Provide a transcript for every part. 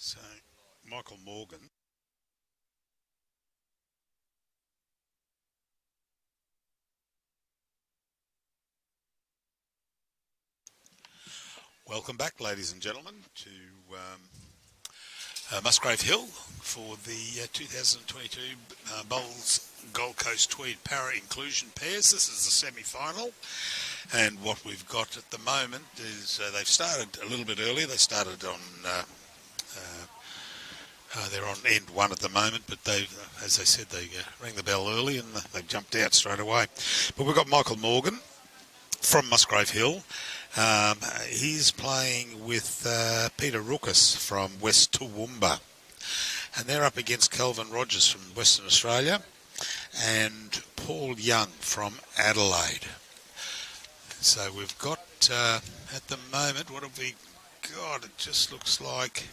So, Michael Morgan. Welcome back, ladies and gentlemen, to Musgrave Hill for the 2022 Bowls Gold Coast-Tweed Para Inclusion Pairs. This is the semi-final, and what we've got at the moment is they've started a little bit earlier. They started on they're on end one at the moment, but they've, as I said, they rang the bell early and they've jumped out straight away. But we've got Michael Morgan from Musgrave Hill. He's playing with Peter Rookas from West Toowoomba, and they're up against Kelvin Rogers from Western Australia and Paul Young from Adelaide. So we've got at the moment, what have we got? It just looks like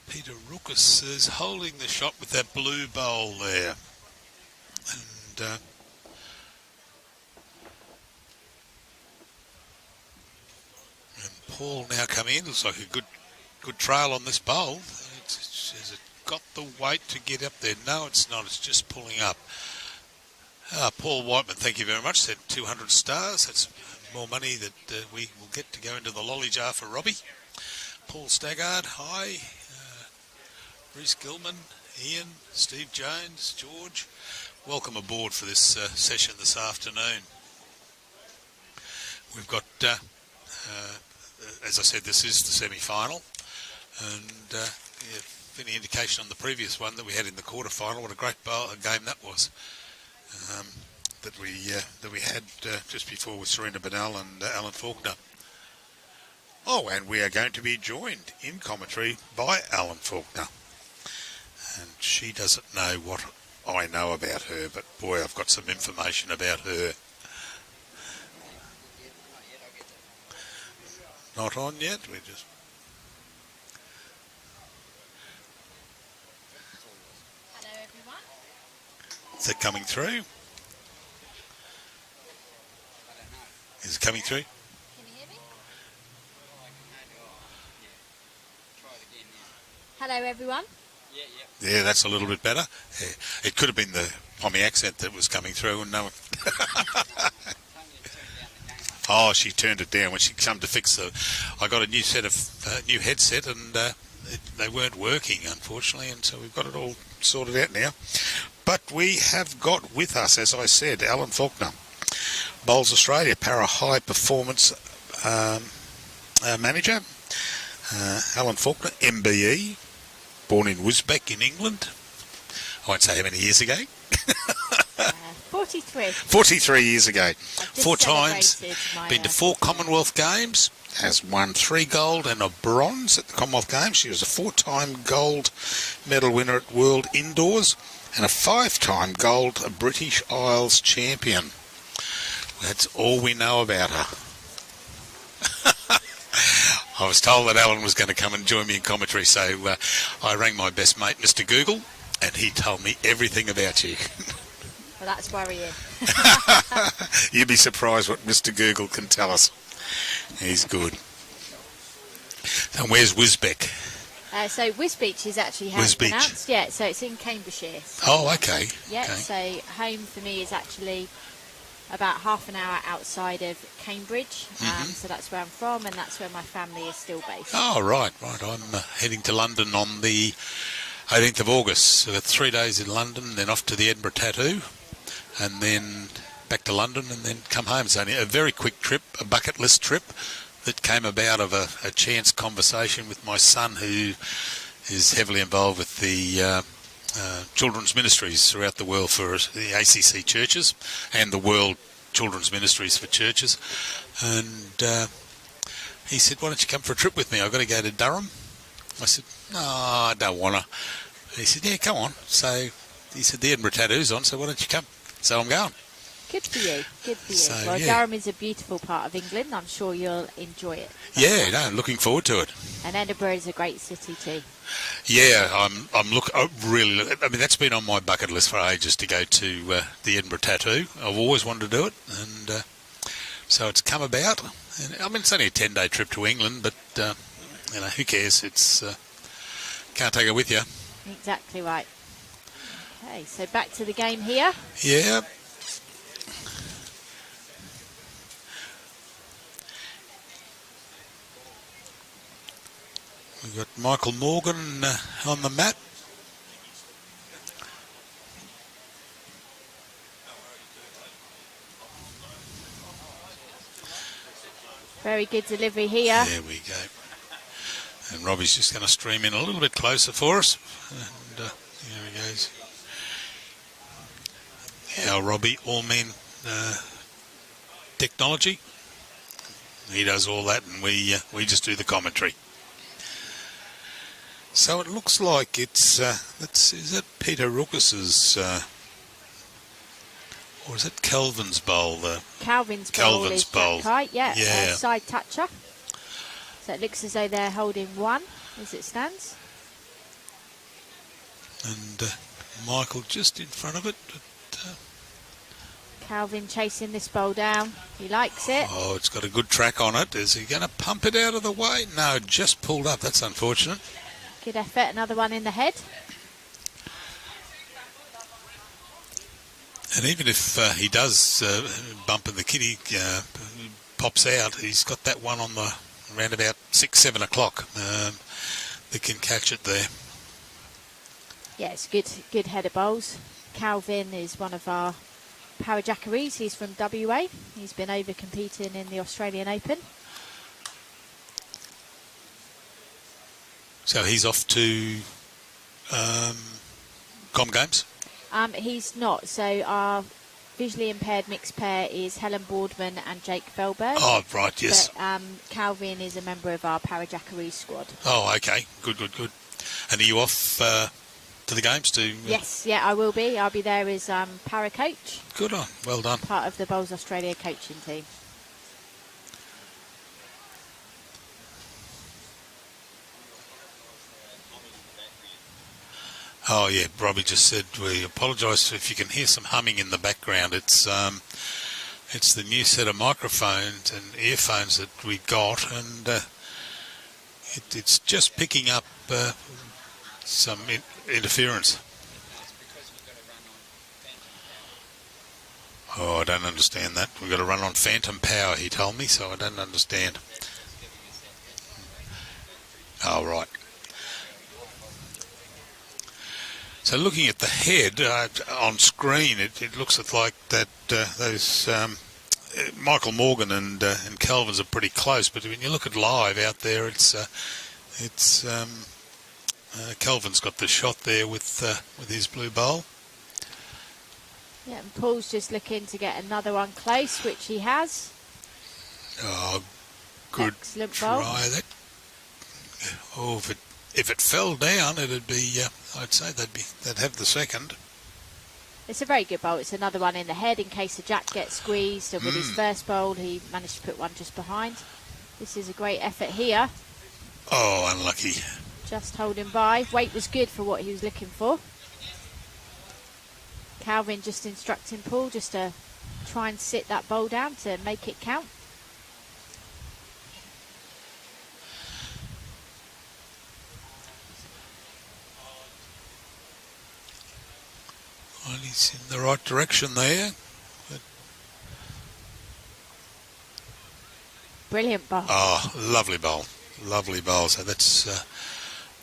Peter Rookas is holding the shot with that blue bowl there, and Paul now come in. Looks like a good trail on this bowl. Has it got the weight to get up there? No, it's not. It's just pulling up. Paul Whiteman, thank you very much. Said 200 stars. That's more money that we will get to go into the lolly jar for Robbie. Paul Staggard, hi. Reese Gilman, Ian, Steve Jones, George. Welcome aboard for this session this afternoon. We've got, as I said, this is the semi-final, and if any indication on the previous one that we had in the quarter-final, what a great game that was. That we had just before with Serena Bennell and Alan Faulkner. Oh, and we are going to be joined in commentary by Alan Faulkner. And she doesn't know what I know about her, but boy, I've got some information about her. Not on yet, we just... Hello everyone. Is it coming through? Is it coming through? Can you hear me? Hello everyone. Yeah, that's a little bit better. Yeah. It could have been the Pommy accent that was coming through, and no one... Oh, she turned it down when she came to fix the... I got a new set of new headset, and they weren't working, unfortunately, and so we've got it all sorted out now. But we have got with us, as I said, Alan Faulkner, Bowls Australia Para High Performance Manager. Alan Faulkner, MBE, born in Wisbech in England. I won't say how many years ago. 43. 43 years ago. 4 times, been to 4 Commonwealth Games, has won 3 gold and a bronze at the Commonwealth Games. She was a 4-time gold medal winner at World Indoors and a 5-time gold British Isles champion. That's all we know about her. I was told that Alan was going to come and join me in commentary, so I rang my best mate, Mr. Google, and he told me everything about you. Well, that's worrying. You'd be surprised what Mr. Google can tell us. He's good. And where's Wisbech? So Wisbech is actually how it's pronounced. Yeah, so it's in Cambridgeshire. So, oh, okay. Yeah, okay. So home for me is actually about half an hour outside of Cambridge. So that's where I'm from, and that's where my family is still based. Oh, right. I'm heading to London on the 18th of August. So that's 3 days in London, then off to the Edinburgh Tattoo, and then back to London, and then come home. It's only a very quick trip, a bucket list trip that came about of a chance conversation with my son, who is heavily involved with the children's ministries throughout the world for the ACC churches and the World Children's Ministries for churches. And he said, why don't you come for a trip with me? I've got to go to Durham. I said, no, I don't want to. He said, yeah, come on. So he said, the Edinburgh Tattoo's on, so why don't you come? So I'm going. Good for you, good for you. So, well, yeah. Durham is a beautiful part of England. I'm sure you'll enjoy it. Yeah, no, looking forward to it. And Edinburgh is a great city too. Yeah, I mean, that's been on my bucket list for ages, to go to the Edinburgh Tattoo. I've always wanted to do it, and so it's come about. And, I mean, it's only a 10-day trip to England, but you know, who cares? It's can't take it with you. Exactly right. Okay, so back to the game here. Yeah. We've got Michael Morgan on the mat. Very good delivery here. There we go. And Robbie's just going to stream in a little bit closer for us. And there he goes. Our Robbie, all men technology. He does all that, and we just do the commentary. So it looks like it's is that Peter Rookas's or is it Kelvin's bowl? Calvin's Calvin's bowl. Right, yeah. Yeah. Side toucher. So it looks as though they're holding one as it stands. And Michael just in front of it. But, Calvin chasing this bowl down. He likes it. oh, it's got a good track on it. Is he going to pump it out of the way? No, just pulled up. That's unfortunate. Good effort. Another one in the head. And even if he does bump and the kitty pops out, he's got that one on the around about 6, 7 o'clock that can catch it there. Yeah, it's good header bowls. Calvin is one of our Parajackarees. He's from WA. He's been over competing in the Australian Open. So he's off to Com Games? He's not. So our visually impaired mixed pair is Helen Boardman and Jake Felberg. Oh, right, yes. But Calvin is a member of our Parajackaree squad. Oh, okay. Good. And are you off to the games too? Yes, yeah, I will be. I'll be there as para coach. Good on. Well done. Part of the Bowls Australia coaching team. Oh, yeah, Robbie just said we apologise if you can hear some humming in the background. It's the new set of microphones and earphones that we got, and it's just picking up some interference. Oh, I don't understand that. We've got to run on phantom power, he told me, so I don't understand. Oh, right. So looking at the head on screen, it looks like that those Michael Morgan and Calvin's are pretty close. But when you look at live out there, it's Calvin's got the shot there with his blue bowl. Yeah, and Paul's just looking to get another one close, which he has. Oh, good Excellent try bowl. that. Oh, if it fell down, it'd be. I'd say they'd have the second. It's a very good bowl. It's another one in the head in case the jack gets squeezed. And with his first bowl, he managed to put one just behind. This is a great effort here. Oh, unlucky. Just holding by. Weight was good for what he was looking for. Calvin just instructing Paul just to try and sit that bowl down to make it count. Well, he's in the right direction there. But Brilliant bowl. oh, lovely bowl. Lovely bowl. So that's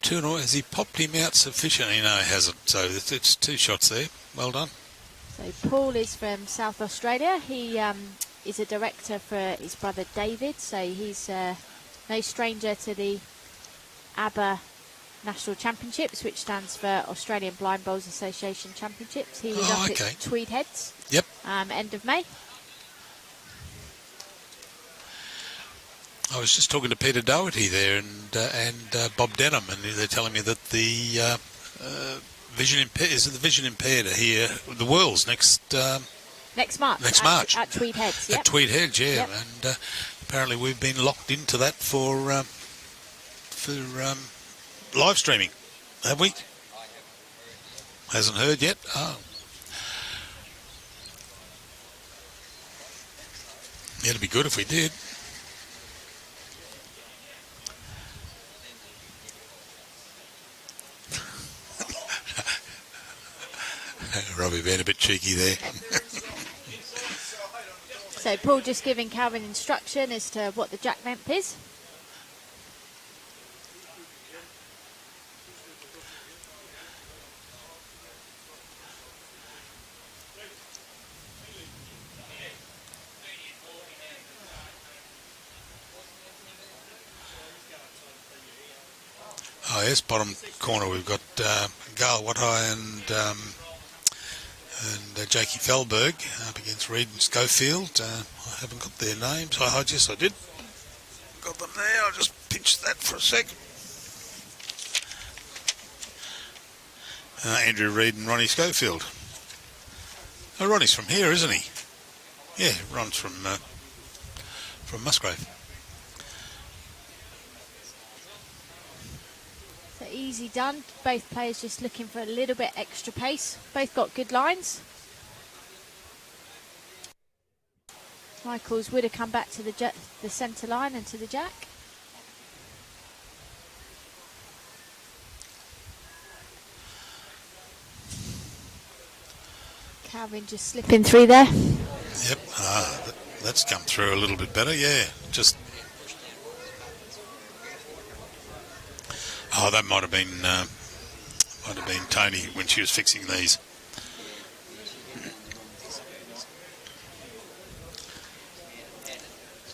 2-0. Has he popped him out sufficiently? No, he hasn't. So it's 2 shots there. Well done. So Paul is from South Australia. He is a director for his brother David. So he's no stranger to the ABBA National Championships, which stands for Australian Blind Bowls Association Championships. He was up at Tweed Heads. Yep. End of May. I was just talking to Peter Doherty there and Bob Denham, and they're telling me that the vision impaired are here. The Worlds next March. Next March at Tweed Heads. Yep. At Tweed Heads, yeah. Yep. And apparently we've been locked into that for live streaming, have we? Hasn't heard yet? Oh. Yeah, it'd be good if we did. being a bit cheeky there. So Paul just giving Calvin instruction as to what the jack length is. Oh, yes, bottom corner we've got Gail Wattai and Jakey Fellberg up against Reed and Schofield. I haven't got their names. Yes, I did. Got them there. I'll just pinch that for a sec. Andrew Reed and Ronnie Schofield. Oh, Ronnie's from here, isn't he? Yeah, Ron's from Musgrave. So easy done. Both players just looking for a little bit extra pace. Both got good lines. Michaels would have come back to the centre line and to the jack. Calvin just slipping through there. Yep, that's come through a little bit better, yeah. Just. Oh, that might have been Tony when she was fixing these.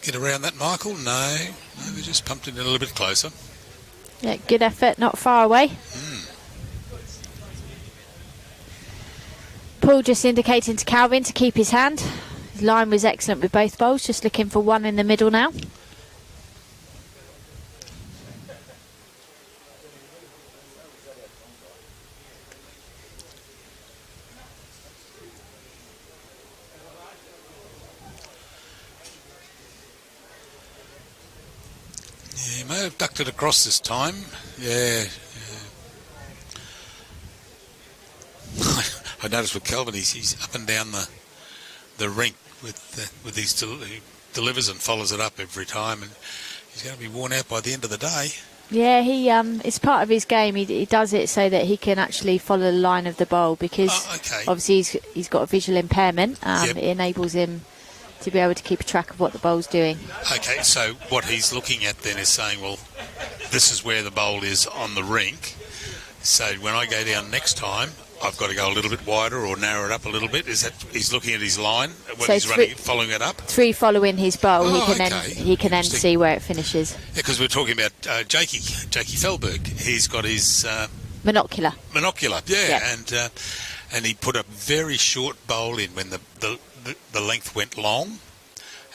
Get around that, Michael? No, we just pumped it in a little bit closer. Yeah, good effort, not far away. Paul just indicating to Calvin to keep his hand. His line was excellent with both bowls, just looking for one in the middle now. He may have ducked it across this time. Yeah. I noticed with Calvin, he's up and down the rink with these he delivers and follows it up every time, and he's going to be worn out by the end of the day. Yeah, it's part of his game. He does it so that he can actually follow the line of the bowl, because obviously he's got a visual impairment. It enables him to be able to keep a track of what the bowl's doing. Okay, so what he's looking at then is saying, well, this is where the bowl is on the rink. So when I go down next time, I've got to go a little bit wider or narrow it up a little bit. Is that he's looking at his line when so he's running, following it up? Through following his bowl, he can then see where it finishes. Yeah, because we're talking about Jakey Fellberg. He's got his monocular. Yeah, and he put a very short bowl in when the length went long,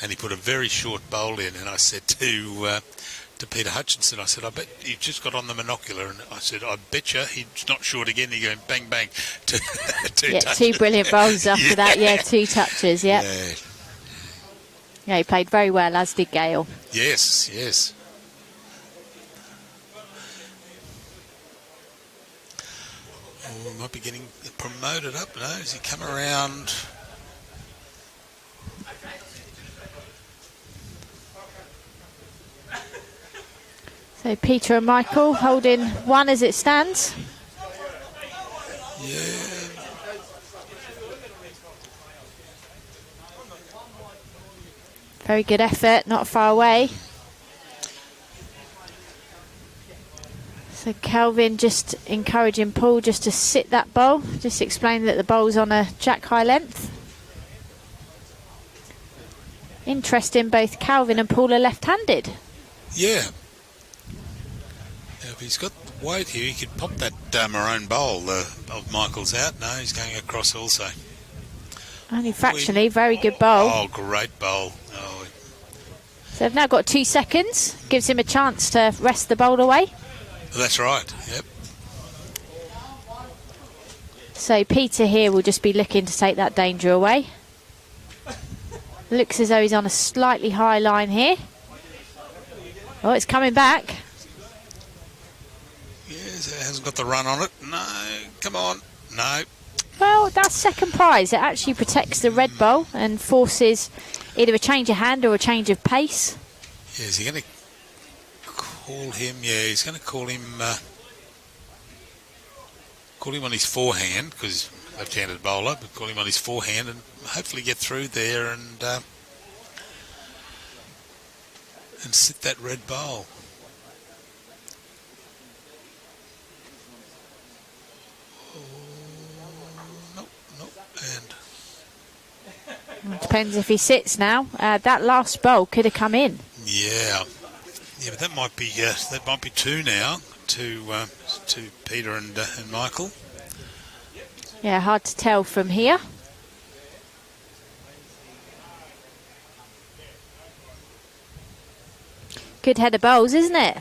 and he put a very short bowl in. And I said to Peter Hutchinson, I said, I bet you just got on the monocular. And I said, I bet you he's not short again. He going bang, bang. Two touches. 2 brilliant bowls after that. Yeah, 2 touches, yeah. Yeah, he played very well, as did Gale. Yes. Oh, might be getting promoted up. No, has he come around? So Peter and Michael holding one as it stands. Yeah. Very good effort, not far away. So Calvin just encouraging Paul just to sit that bowl, just explaining that the bowl's on a jack high length. Interesting, both Calvin and Paul are left-handed. Yeah. If he's got weight here, he could pop that maroon bowl of Michael's out. No, he's going across also. Only fractionally, very good bowl. Oh, great bowl. Oh. So they've now got 2 seconds. Gives him a chance to rest the bowl away. That's right, yep. So Peter here will just be looking to take that danger away. Looks as though he's on a slightly high line here. Oh, it's coming back. Yes, it hasn't got the run on it. No, come on. No. Well, that's second prize. It actually protects the red bowl and forces either a change of hand or a change of pace. Yeah, is he going to call him? Yeah, he's going to call him on his forehand, because left-handed bowler. We'll call him on his forehand and hopefully get through there and sit that red bowl. It depends if he sits now. That last bowl could have come in. Yeah, but that might be two now to Peter and Michael. Yeah, hard to tell from here. Good head of bowls, isn't it?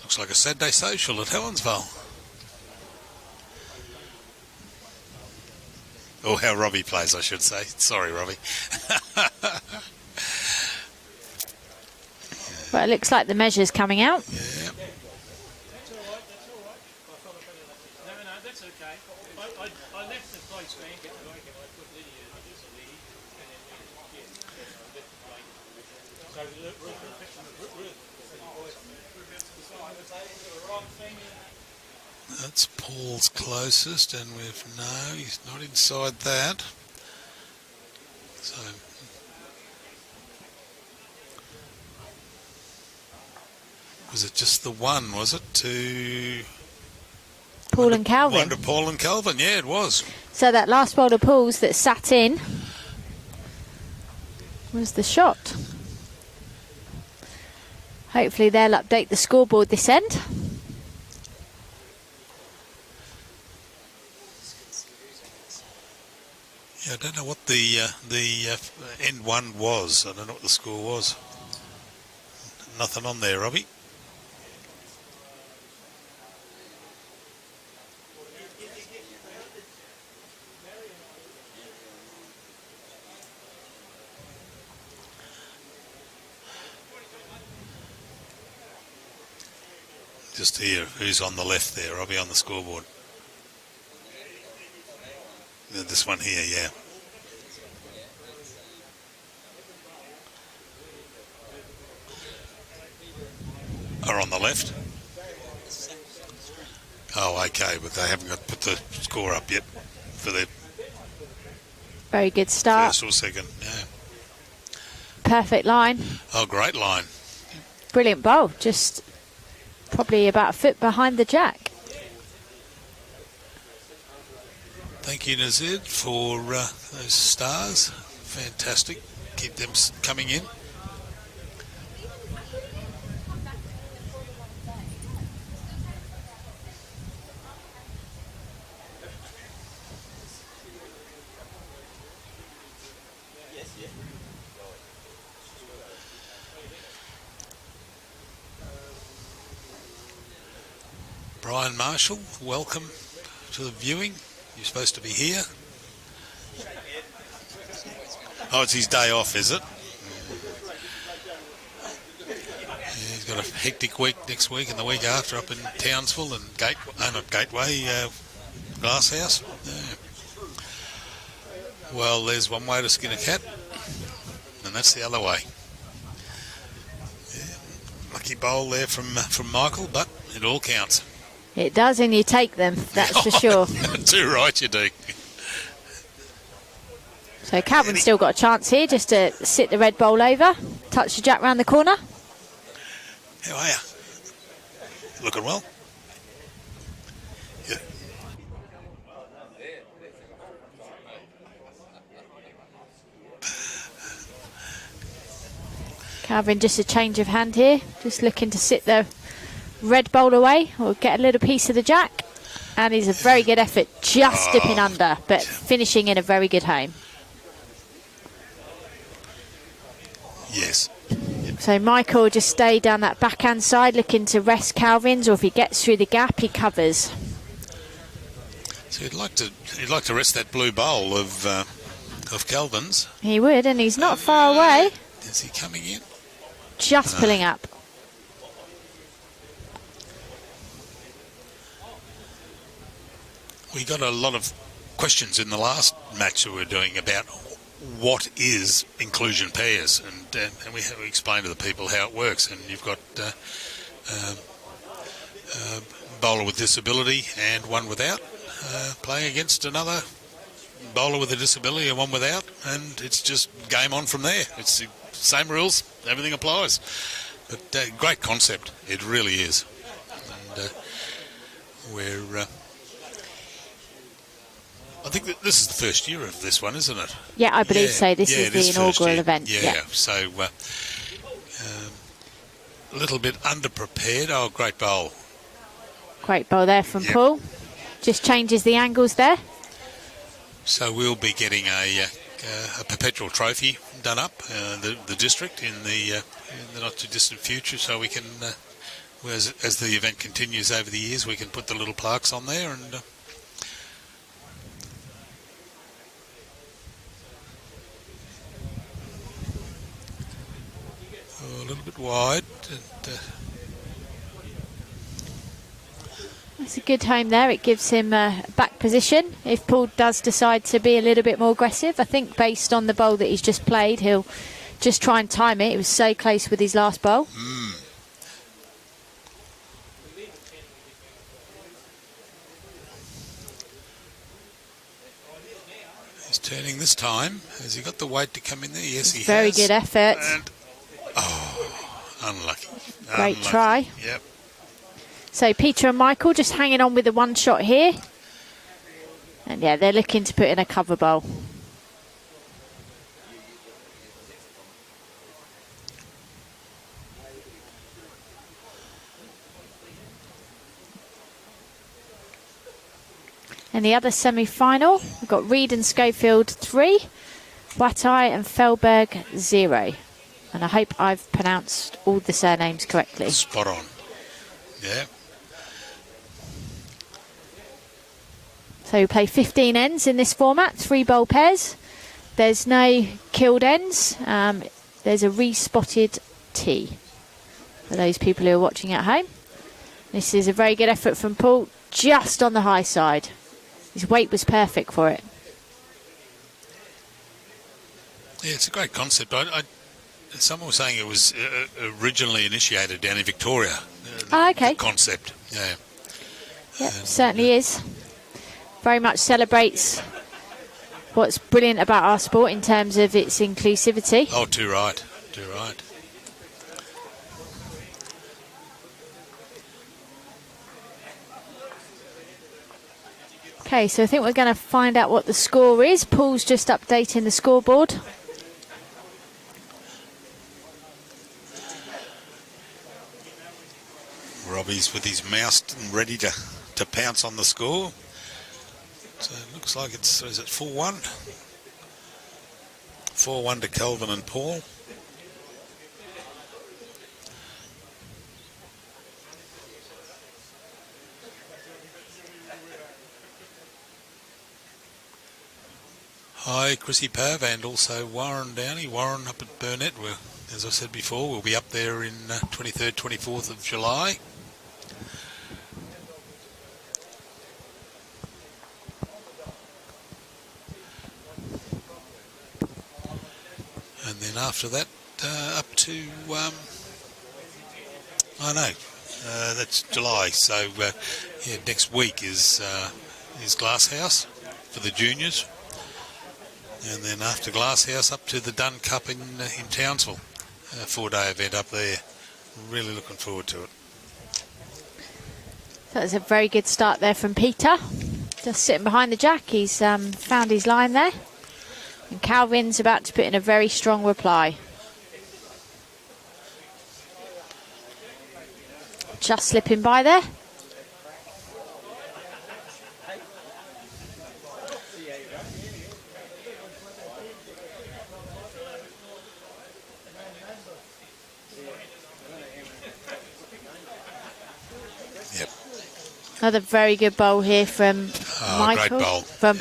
Looks like a Saturday social at Helensvale. Or how Robbie plays, I should say. Sorry, Robbie. Well, it looks like the measure's coming out. Yeah. That's Paul's closest, and no, he's not inside that. So was it just the one? Was it to Paul and Calvin? One to Paul and Calvin. Yeah, it was. So that last bowl of Paul's that sat in was the shot. Hopefully they'll update the scoreboard this end. Yeah, I don't know what the end one was. I don't know what the score was. Nothing on there, Robbie. Just here, who's on the left there, Robbie, on the scoreboard? This one here, yeah. Are on the left? Oh, okay, but they haven't got put the score up yet for the very good start. First or second, yeah. Perfect line. Oh, great line. Brilliant bowl. Just probably about a foot behind the jack. Thank you, Nazid, for those stars. Fantastic. Keep them coming in. Brian Marshall, welcome to the viewing. You're supposed to be here. Oh, it's his day off, is it? Yeah, he's got a hectic week next week and the week after up in Townsville and Glasshouse. Yeah. Well, there's one way to skin a cat, and that's the other way. Yeah. Lucky bowl there from Michael, but it all counts. It does, and you take them, that's for sure. Too right you do. So Calvin's still got a chance here just to sit the red bowl over, touch the jack round the corner. How are you? Looking well? Yeah. Calvin, just a change of hand here, just looking to sit the red bowl away or get a little piece of the jack, and it's a very good effort, just dipping under but finishing in a very good home. Yes. So Michael just stay down that backhand side looking to rest Calvin's, or if he gets through the gap he covers. So he'd like to rest that blue bowl of Calvin's. He would, and he's not far away. Is he coming in? Just pulling up. We got a lot of questions in the last match that we were doing about what is inclusion pairs, and we explained to the people how it works. And you've got a bowler with disability and one without. playing against another bowler with a disability and one without, and it's just game on from there. It's the same rules, everything applies. But great concept, it really is. And we're... I think that this is the first year of this one, isn't it? Yeah, I believe so. This is the inaugural event. Yeah. So a little bit underprepared. Oh, great bowl. Great bowl there from Paul. Just changes the angles there. So we'll be getting a perpetual trophy done up, the district in the not too distant future. So we can, as the event continues over the years, we can put the little plaques on there and. A little bit wide. And, That's a good home there. It gives him a back position. If Paul does decide to be a little bit more aggressive, I think based on the bowl that he's just played, he'll just try and time it. It was so close with his last bowl. He's turning this time. Has he got the weight to come in there? Yes, he has. Very good effort. And, unlucky. Great try. Yep. So Peter and Michael just hanging on with the one shot here. And yeah, they're looking to put in a cover bowl. And the other semi-final, we've got Reed and Schofield 3, Watai and Felberg 0. And I hope I've pronounced all the surnames correctly. Spot on. Yeah. So we play 15 ends in this format, 3 bowl pairs. There's no killed ends. There's a re-spotted tee for those people who are watching at home. This is a very good effort from Paul, just on the high side. His weight was perfect for it. Yeah, it's a great concept. Someone was saying it was originally initiated down in Victoria. Okay. The concept, yeah. Yep, certainly is. Very much celebrates what's brilliant about our sport in terms of its inclusivity. Oh, too right, too right. Okay, so I think we're going to find out what the score is. Paul's just updating the scoreboard. Robbie's with his mouse and ready to pounce on the score. So it looks like it's, is it 4-1? 4-1 to Kelvin and Paul. Hi, Chrissy Pav, and also Warren Downey. Warren up at Burnett. As I said before, we'll be up there in 23rd, 24th of July. And then after that, up to, that's July. So, yeah, next week is Glasshouse for the juniors. And then after Glasshouse, up to the Dunn Cup in Townsville. A 4-day event up there. Really looking forward to it. That was a very good start there from Peter. Just sitting behind the jack. He's found his line there. And Calvin's about to put in a very strong reply. Just slipping by there. Yep. Another very good bowl here from Michael. Great bowl. From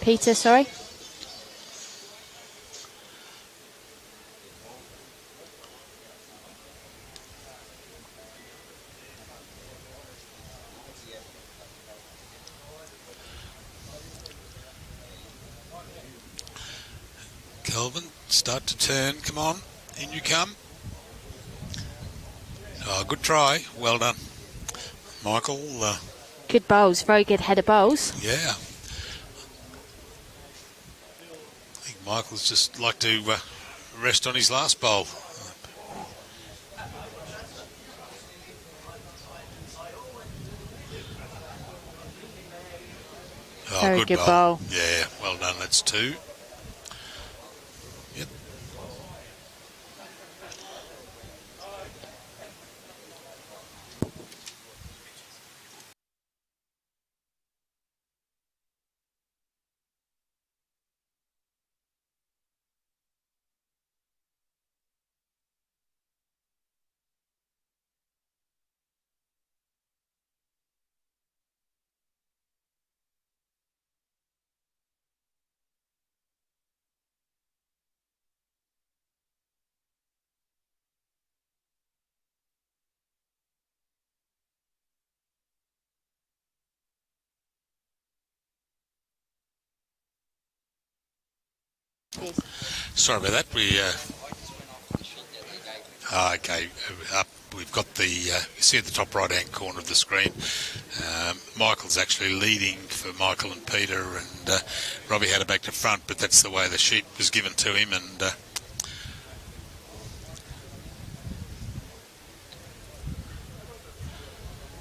Peter, sorry. Kelvin, start to turn. Come on, in you come. Oh, good try. Well done, Michael. Good bowls, very good header bowls. Yeah. I think Michael's just like to rest on his last bowl. Oh, Very good bowl. Yeah, well done. That's 2. Yep. Sorry about that. We okay. Up. We've got the. You see at the top right-hand corner of the screen. Michael's actually leading for Michael and Peter, and Robbie had it back to front. But that's the way the sheet was given to him, and.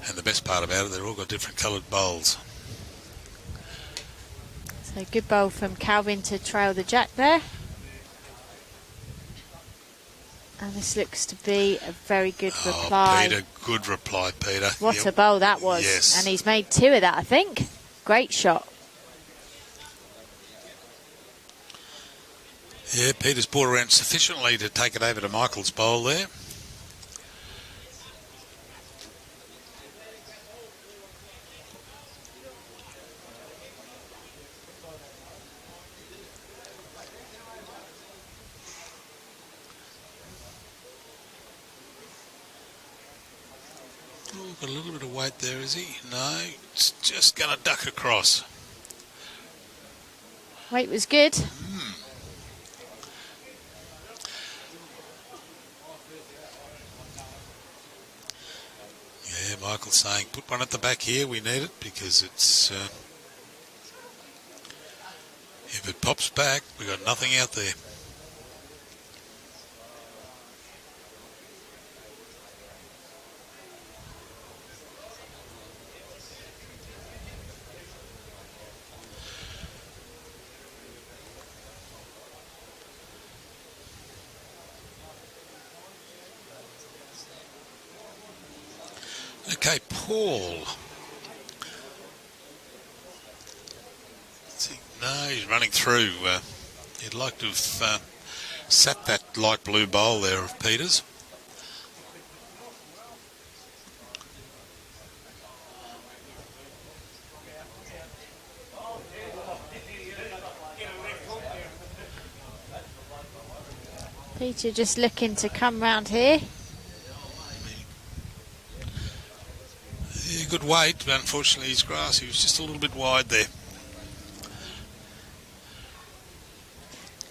And the best part about it, they've all got different coloured bowls. So good bowl from Calvin to trail the jack there. And this looks to be a very good reply. Peter, good reply, Peter. What a bowl that was. Yes. And he's made 2 of that, I think. Great shot. Yeah, Peter's brought around sufficiently to take it over to Michael's bowl there. Oh, got a little bit of weight there, is he? No, it's just going to duck across. Weight was good. Yeah, Michael's saying, put one at the back here, we need it, because it's... if it pops back, we've got nothing out there. Okay, Paul. Let's see. No, he's running through. He'd like to have sat that light blue bowl there of Peter's. Peter just looking to come round here. Yeah, good weight, but unfortunately his grass, he was just a little bit wide there.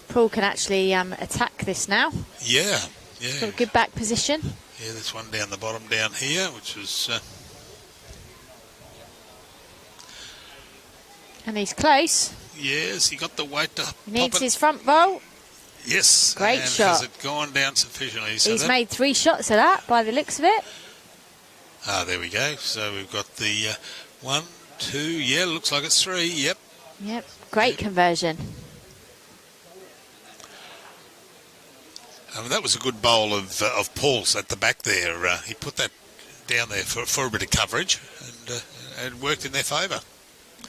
Paul can actually attack this now. Yeah, yeah. Got a good back position. Yeah, there's one down the bottom down here, which was... And he's close. yes, he got the weight to He needs pop it. his front roll. Yes. Great and shot. Has it gone down sufficiently? So He's made 3 shots of that by the looks of it. Ah, there we go. So we've got the 1, 2, yeah, looks like it's 3, yep. Yep, great conversion. I mean, that was a good bowl of Paul's at the back there. He put that down there for a bit of coverage, and it worked in their favour.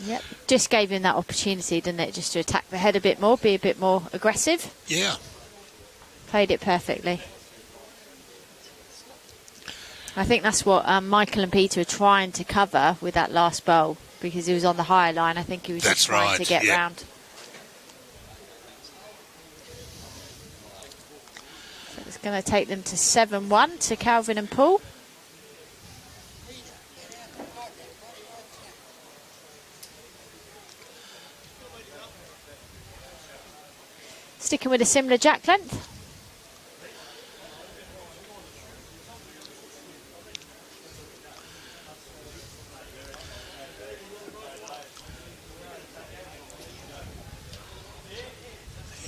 Yep, just gave him that opportunity, didn't it, just to attack the head a bit more, be a bit more aggressive. Yeah. Played it perfectly. I think that's what Michael and Peter are trying to cover with that last bowl, because he was on the higher line. I think he was just trying to get round. So it's going to take them to 7-1 to Calvin and Paul. Sticking with a similar jack length.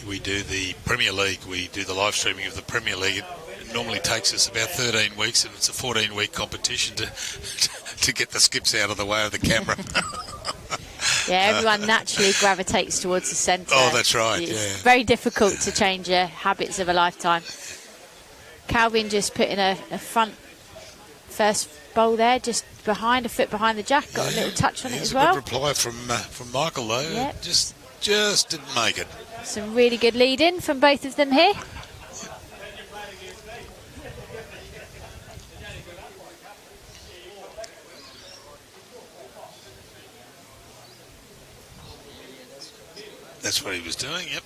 we do the Premier League, we do the live streaming of the Premier League. It normally takes us about 13 weeks, and it's a 14-week competition to get the skips out of the way of the camera. Yeah, everyone naturally gravitates towards the centre. Oh, that's right, It's very difficult to change your habits of a lifetime. Calvin just put in a front first bowl there, just behind, a foot behind the jack, got a little touch on it as well. Good reply from Michael, though. Yep. Just didn't make it. Some really good lead-in from both of them here. That's what he was doing, yep.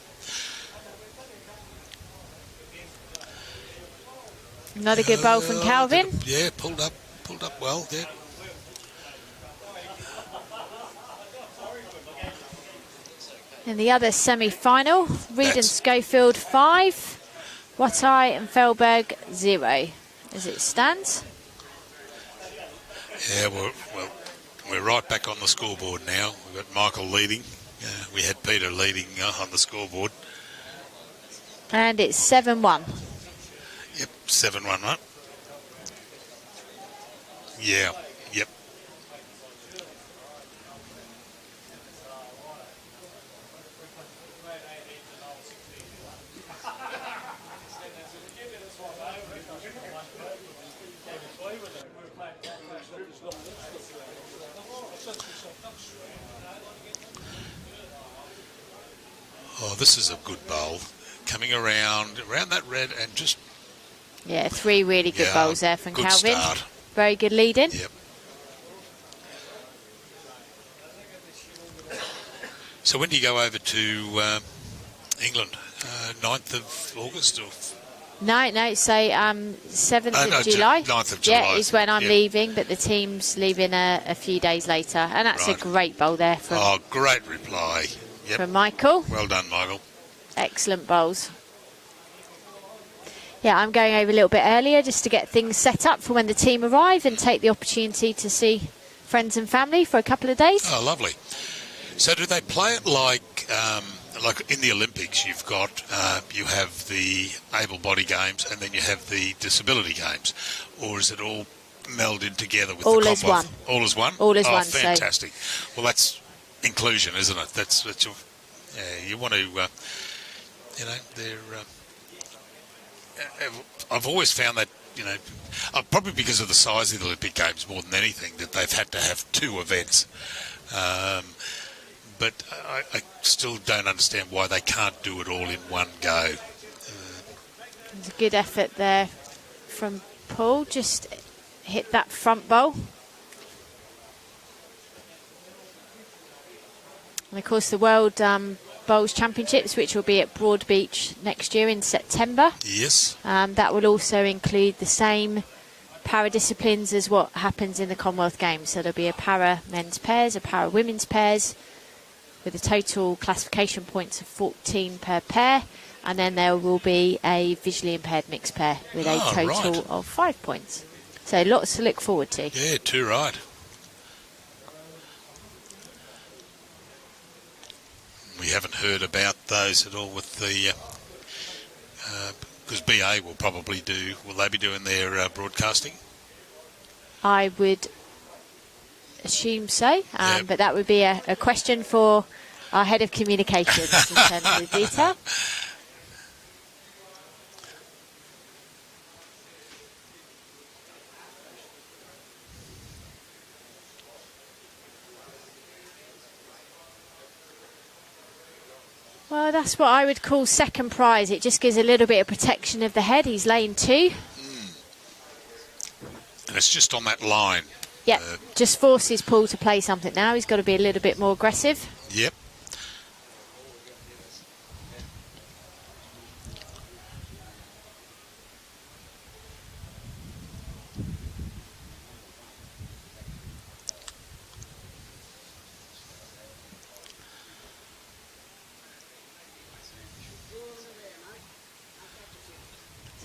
Another good bowl from Calvin. Yeah, pulled up well, yeah. In the other semi-final, Reed and Schofield 5, Wattai and Felberg 0, as it stands. Yeah, we're right back on the scoreboard now. We've got Michael leading. We had Peter leading on the scoreboard. And it's 7-1. Yep, 7-1, right? Yeah, yep. Oh, this is a good bowl. Coming around that red and just... Yeah, 3 really good bowls there from good Calvin. Start. Very good lead-in. Yep. So when do you go over to England? 9th of August? Or... No, say 7th of July. 9th of July. Yeah, is when I'm leaving, but the team's leaving a few days later. And that's a great bowl there from... Oh, great reply. Yep. From Michael. Well done, Michael. Excellent bowls. Yeah, I'm going over a little bit earlier just to get things set up for when the team arrive and take the opportunity to see friends and family for a couple of days. Oh, lovely. So do they play it like in the Olympics? You've got you have the able-bodied games and then you have the disability games, or is it all melded together with all the as one? All as one. All as one. Fantastic. Well, that's inclusion, isn't it? That's you want to. They're. I've always found that, probably because of the size of the Olympic Games more than anything, that they've had to have 2 events. But I still don't understand why they can't do it all in one go. There's a good effort there from Paul. Just hit that front bowl. And, of course, the World Bowls Championships, which will be at Broadbeach next year in September. Yes. That will also include the same para disciplines as what happens in the Commonwealth Games. So there'll be a para men's pairs, a para women's pairs, with a total classification points of 14 per pair. And then there will be a visually impaired mixed pair with a total of 5 points. So lots to look forward to. Yeah, too right. We haven't heard about those at all with the... because BA will probably do... Will they be doing their broadcasting? I would assume so, but that would be a question for our head of communications in terms of the detail. Well, that's what I would call second prize. It just gives a little bit of protection of the head. He's lane 2. And it's just on that line. Yeah, just forces Paul to play something now. He's got to be a little bit more aggressive. Yep.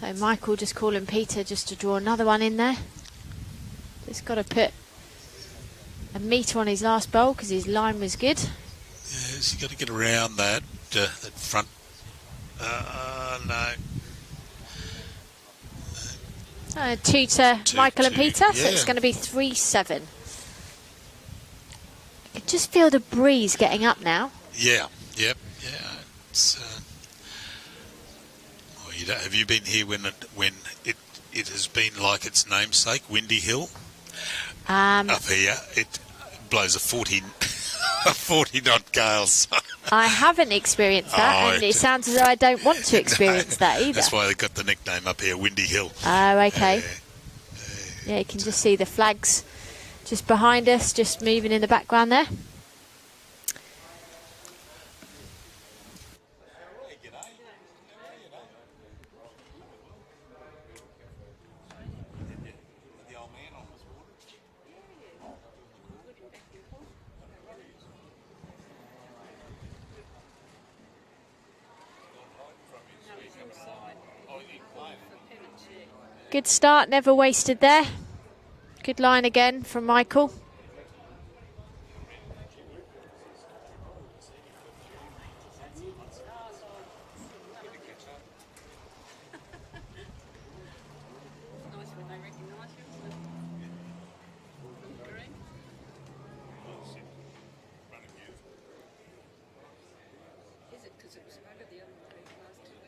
So Michael just calling Peter just to draw another one in there. Just got to put a metre on his last bowl because his line was good. Yes, you've got to get around that front No. Two to Michael and Peter, yeah. so it's going to be 3-7. You can just feel the breeze getting up now. Yeah, yep, yeah. It's, have you been here when it has been like its namesake, Windy Hill? Up here, it blows a 40 knot gales. I haven't experienced that, and it sounds as though I don't want to experience that either. That's why they got the nickname up here, Windy Hill. Oh, okay. Yeah, you can just see the flags just behind us, just moving in the background there. Good start, never wasted there. Good line again from Michael.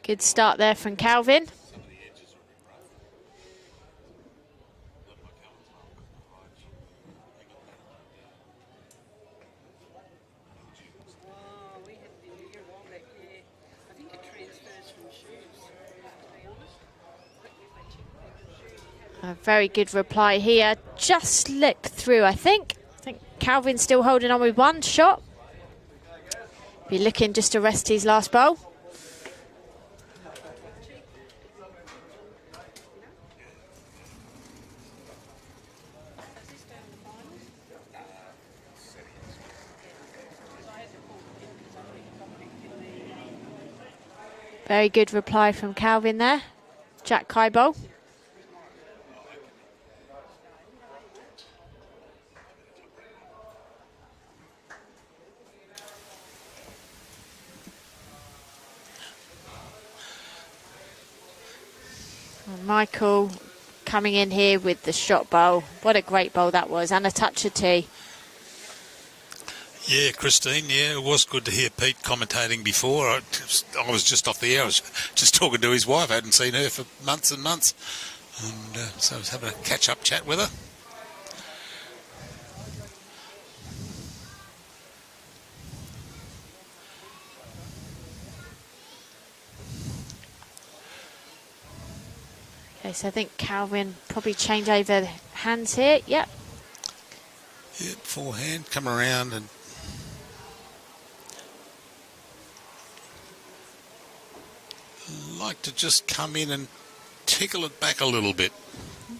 Good start there from Calvin. A very good reply here. Just slipped through, I think. I think Calvin's still holding on with one shot. Be looking just to rest his last bowl. Very good reply from Calvin there. Jack high bowl. Michael coming in here with the shot bowl. What a great bowl that was, and a touch of tea. Yeah, Christine, yeah, it was good to hear Pete commentating before. I was just off the air. I was just talking to his wife. I hadn't seen her for months and months. And so I was having a catch-up chat with her. Okay, so I think Calvin probably change over hands here. Yep. Yep, forehand, come around and like to just come in and tickle it back a little bit.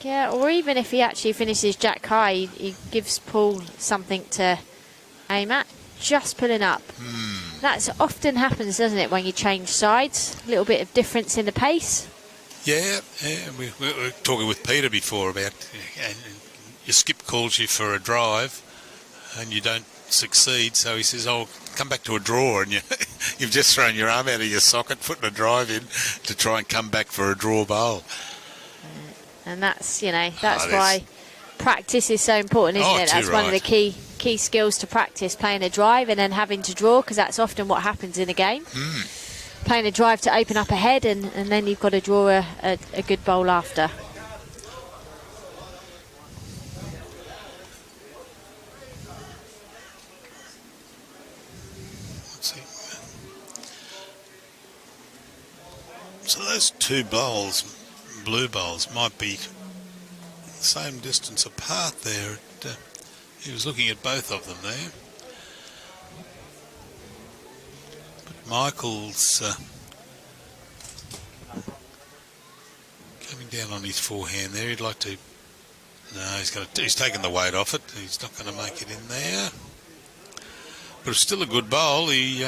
Yeah, or even if he actually finishes jack high, he gives Paul something to aim at. Just pulling up. That often happens, doesn't it, when you change sides? A little bit of difference in the pace. Yeah, we were talking with Peter before about your skip calls you for a drive and you don't succeed, so he says, oh, come back to a draw, and you've just thrown your arm out of your socket putting a drive in to try and come back for a draw bowl. And that's, that's why practice is so important, isn't it? That's one of the key skills to practice, playing a drive and then having to draw, because that's often what happens in a game. Playing a drive to open up ahead, and then you've got to draw a good bowl after. Let's see. So those two bowls, blue bowls, might be the same distance apart there. He was looking at both of them there. Michael's coming down on his forehand there. He'd like to. No, he's taken the weight off it. He's not going to make it in there. But it's still a good bowl. He.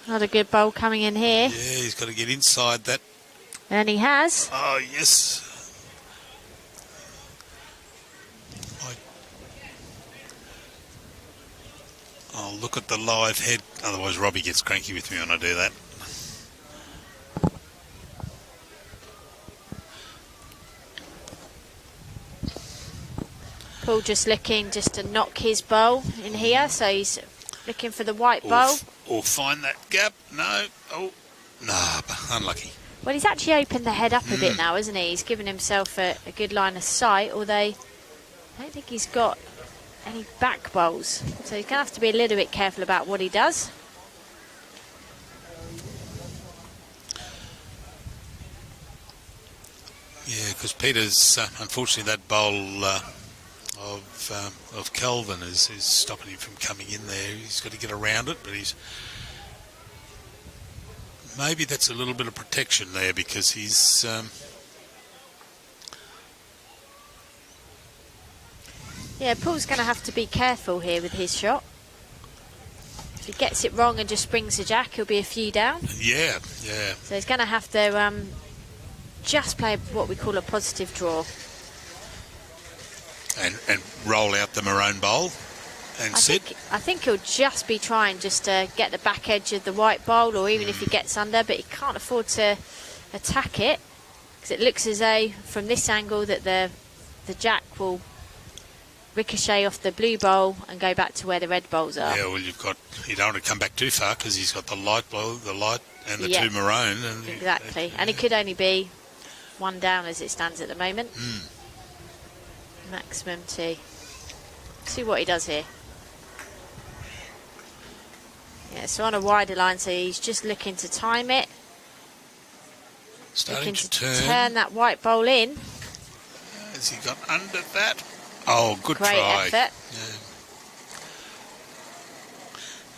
Not a good bowl coming in here. Yeah, he's got to get inside that. And he has. Oh, yes. I'll look at the live head, otherwise Robbie gets cranky with me when I do that. Paul just looking just to knock his bowl in here, so he's looking for the white bowl. Or find that gap. No. Oh, nah, unlucky. Well, he's actually opened the head up a bit now, isn't he? He's given himself a good line of sight, although I don't think he's got any back bowls. So he's going to have to be a little bit careful about what he does. Yeah, because Peter's, unfortunately, that bowl of Kelvin is stopping him from coming in there. He's got to get around it, but he's... Maybe that's a little bit of protection there because he's... Yeah, Paul's going to have to be careful here with his shot. If he gets it wrong and just springs the jack, he'll be a few down. Yeah, yeah. So he's going to have to just play what we call a positive draw. And roll out the maroon bowl and sit. I think he'll just be trying just to get the back edge of the white bowl, or even if he gets under, but he can't afford to attack it because it looks as though from this angle that the jack will ricochet off the blue bowl and go back to where the red bowls are. Yeah, well, you don't want to come back too far because he's got the light bowl, the light and the two maroon. And exactly, and it could only be one down as it stands at the moment. Maximum two. See what he does here. Yeah, so on a wider line, so he's just looking to time it. Starting looking to turn that white bowl in. Has he got under that? Oh, good Great try. effort.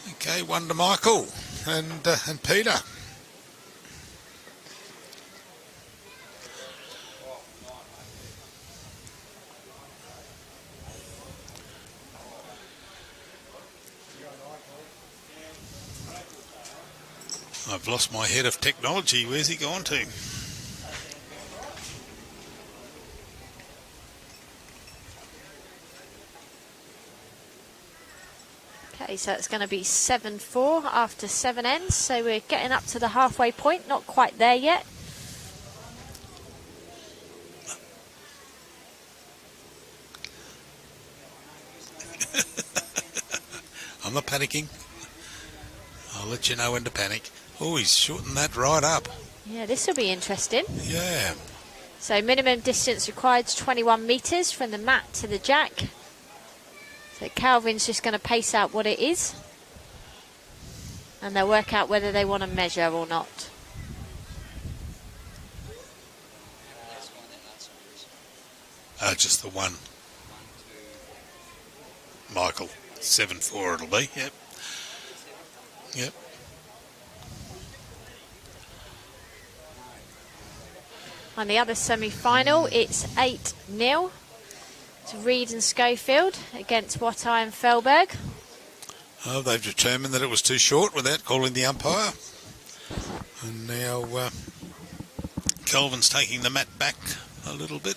Yeah. Okay, one to Michael and Peter. I've lost my head of technology. Where's he gone to? Okay, so it's going to be 7-4 after 7 ends. So we're getting up to the halfway point. Not quite there yet. I'm not panicking. I'll let you know when to panic. Oh, he's shortened that right up. Yeah, this will be interesting. Yeah. So minimum distance required is 21 metres from the mat to the jack. So Calvin's just going to pace out what it is. And they'll work out whether they want to measure or not. Just the one. Michael, 7-4 it'll be. Yep. Yep. On the other semi-final, it's 8-0 to Reed and Schofield against Wattai and Felberg. Oh, they've determined that it was too short without calling the umpire. And now Kelvin's taking the mat back a little bit.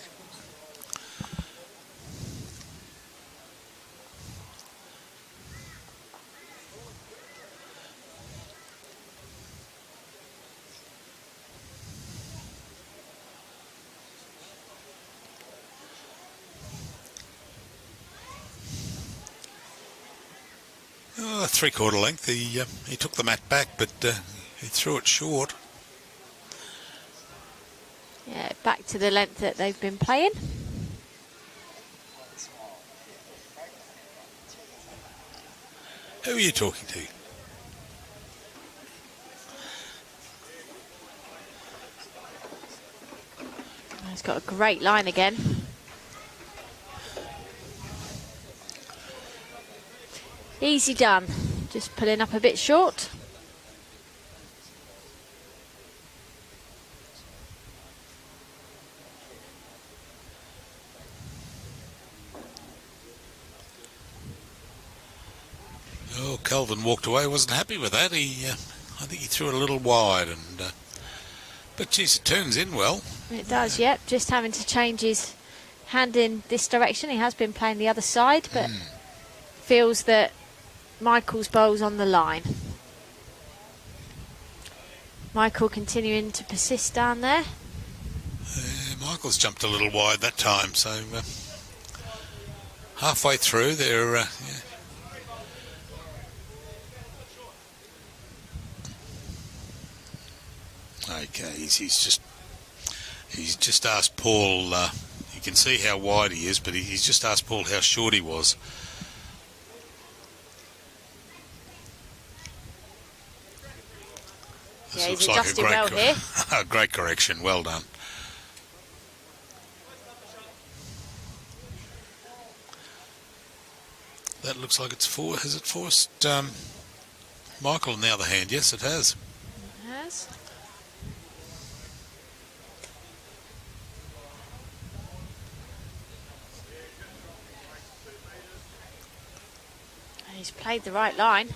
Three-quarter length. He took the mat back, but he threw it short. Yeah, back to the length that they've been playing. Who are you talking to? He's got a great line again. Easy done. Just pulling up a bit short. Oh, Kelvin walked away, wasn't happy with that. I think he threw it a little wide, and but geez, it turns in well. It does, yep. Just having to change his hand in this direction. He has been playing the other side, but feels that Michael's bowl's on the line. Michael continuing to persist down there. Michael's jumped a little wide that time, so halfway through they're yeah. Okay, he's just asked Paul. You can see how wide he is, but he's just asked Paul how short he was. Yeah, this he's looks adjusted like well here. a great correction. Well done. That looks like it's has it forced Michael on the other hand? Yes, it has. It has. He's played the right line.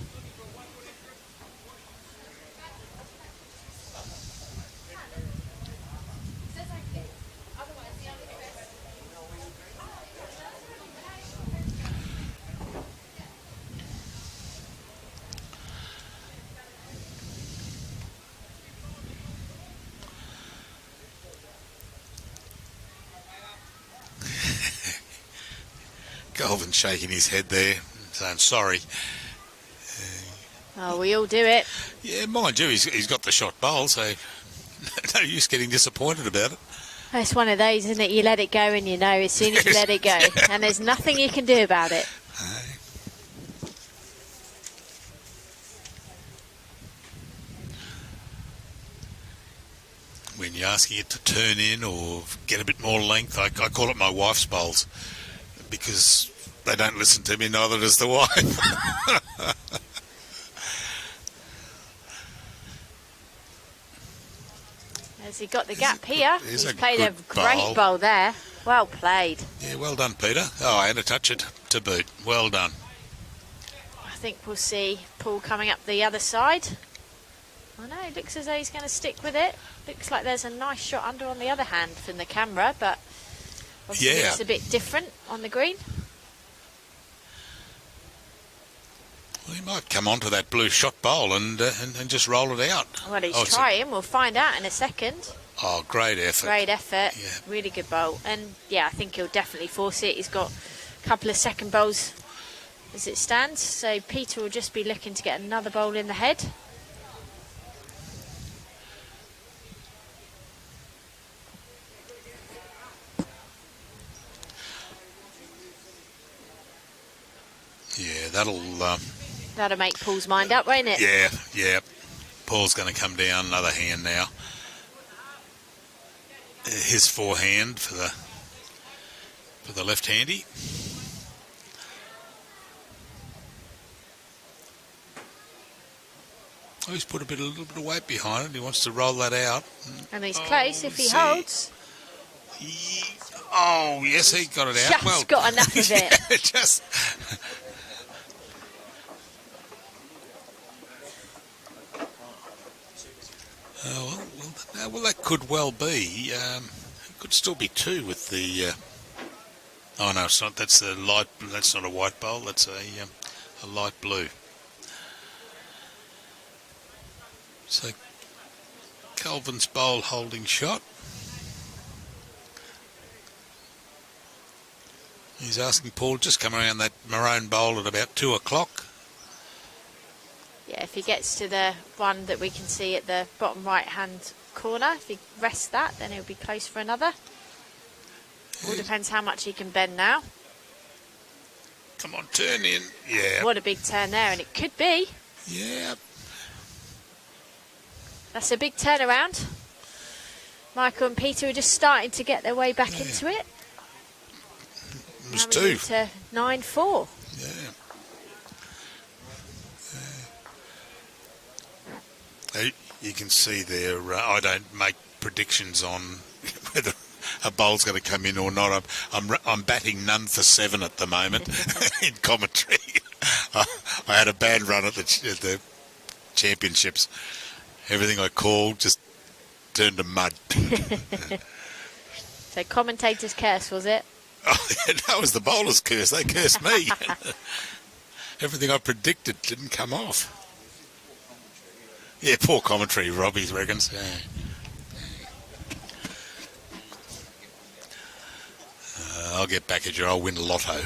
Galvin shaking his head there, saying sorry. Oh, we all do it. Yeah, mind you, he's got the shot bowl, so no use getting disappointed about it. It's one of those, isn't it? You let it go and you know as soon as you let it go. And there's nothing you can do about it. When you're asking it to turn in or get a bit more length, I call it my wife's bowls, because they don't listen to me, neither does the wife. Has he got the gap here? He's played a good great bowl there. Well played. Yeah, well done, Peter. Oh, and a touch it to boot. Well done. I think we'll see Paul coming up the other side. I know, it looks as though he's going to stick with it. Looks like there's a nice shot under on the other hand from the camera, but obviously it's a bit different on the green. Well, he might come onto that blue shot bowl and just roll it out. Well, he's trying. We'll find out in a second. Oh, great effort. Great effort. Yeah. Really good bowl. And, yeah, I think he'll definitely force it. He's got a couple of second bowls as it stands. So Peter will just be looking to get another bowl in the head. Yeah, that'll make Paul's mind up, won't it? Yeah. Paul's going to come down another hand now. His forehand for the left-handy. Oh, he's put a little bit of weight behind it. He wants to roll that out. And he's close if he holds. Oh, yes, he got it out. Just got enough of it. Just. Well, that could well be. It could still be two with the. Oh no, it's not. That's a light. That's not a white bowl. That's a light blue. So, Calvin's bowl holding shot. He's asking Paul just come around that maroon bowl at about 2 o'clock. Yeah, if he gets to the one that we can see at the bottom right-hand corner, if he rests that, then he'll be close for another. All depends how much he can bend now. Come on, turn in. Yeah. What a big turn there, and it could be. Yeah. That's a big turnaround. Michael and Peter are just starting to get their way back into it. It was now we 2. need to 9-4. Yeah. You can see there, I don't make predictions on whether a bowl's going to come in or not. I'm batting none for 7 at the moment in commentary. I had a bad run at the championships. Everything I called just turned to mud. So commentator's curse, was it? Oh, yeah, that was the bowler's curse. They cursed me. Everything I predicted didn't come off. Yeah, poor commentary, Robbie reckons. Yeah. I'll get back at you. I'll win lotto.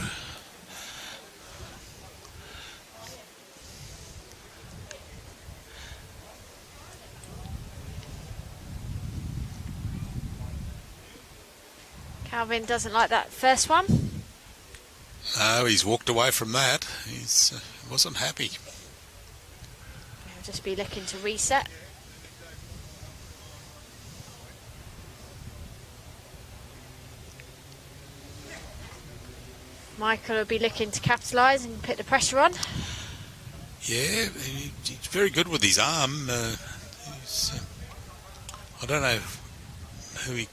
Calvin doesn't like that first one. No, he's walked away from that. He wasn't happy. He'll just be looking to reset. Michael will be looking to capitalise and put the pressure on. Yeah, he's very good with his arm. I don't know who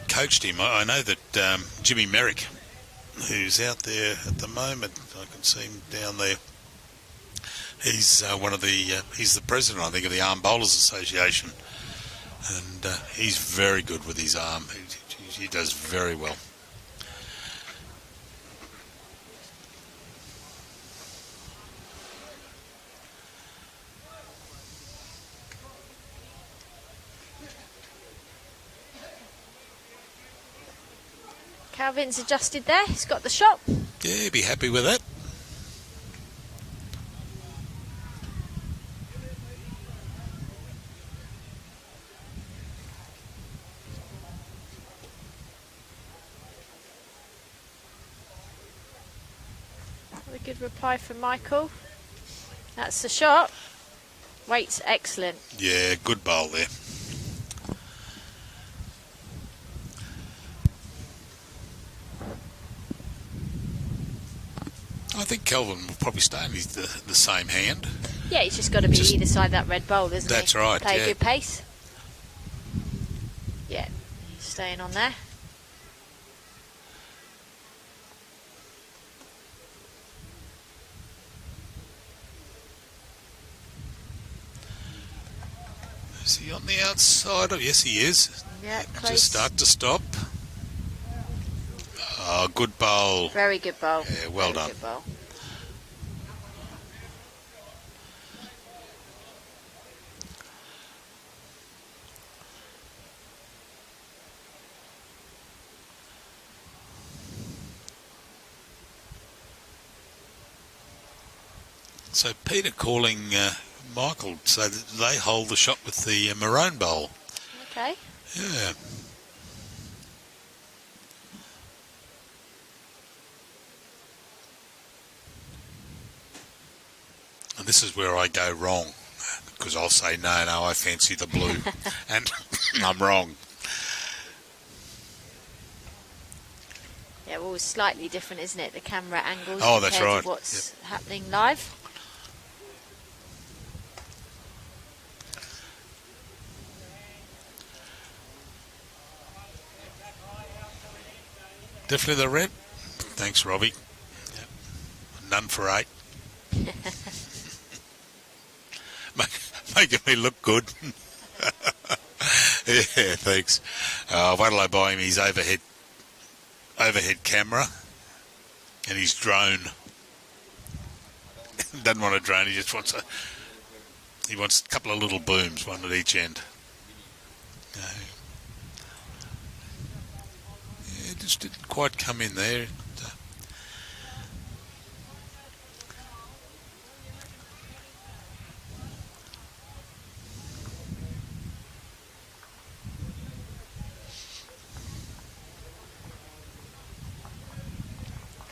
coached him. I know that Jimmy Merrick, who's out there at the moment, I can see him down there. He's he's the president, I think, of the Arm Bowlers Association, and he's very good with his arm. He does very well. Calvin's adjusted there. He's got the shot. Yeah, be happy with that. A good reply from Michael. That's the shot. Weight's excellent. Yeah, good bowl there. I think Kelvin will probably stay in the same hand. Yeah, he's just got to be either side that red bowl, isn't he? That's right, Play yeah. a good pace. Yeah, staying on there. Is he on the outside? Oh, yes, he is. Yeah, close. Just start to stop. Oh, good bowl. Very good bowl. Yeah, well done. Good bowl. So Peter calling Michael so that they hold the shot with the maroon bowl. Okay. Yeah. And this is where I go wrong, because I'll say, no, I fancy the blue. And I'm wrong. Yeah, well, it's slightly different, isn't it? The camera angles. Oh, that's compared right. to what's happening live. Definitely the red. Thanks, Robbie. Yep. None for 8. Making me look good. Yeah, thanks. Wait till I buy him his overhead camera and his drone. Doesn't want a drone, he just wants he wants a couple of little booms, one at each end. It just didn't quite come in there.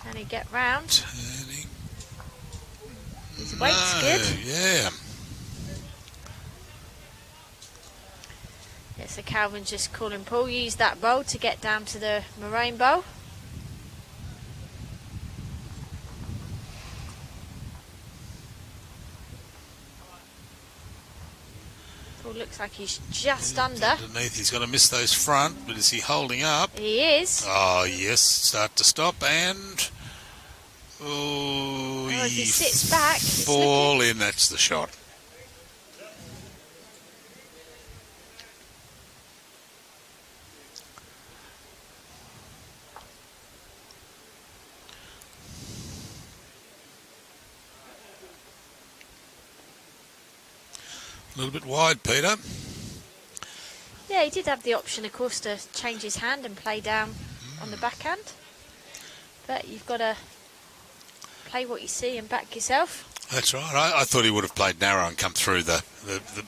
Can he get round? Turning. His weight's good. Yeah. Yeah, so Calvin's just calling Paul, use that bowl to get down to the maroon bowl. Paul looks like he's just under. Underneath, he's going to miss those front, but is he holding up? He is. Oh, yes, start to stop, and... Oh, if he sits back, fall in, that's the shot. little bit wide, Peter. Yeah, he did have the option, of course, to change his hand and play down on the backhand. But you've got to play what you see and back yourself. That's right. I thought he would have played narrow and come through the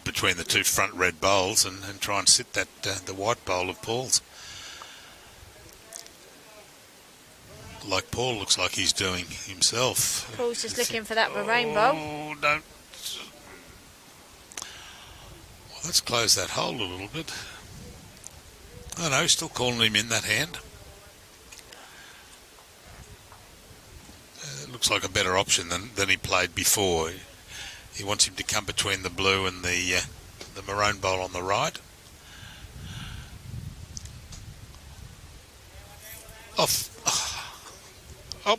between the two front red bowls and try and sit that the white bowl of Paul's. Like Paul looks like he's doing himself. Paul's just looking for that maroon bowl. Oh, don't. Well, let's close that hole a little bit. Oh no, he's still calling him in that hand. It looks like a better option than he played before. He wants him to come between the blue and the maroon bowl on the right. Off. Oh.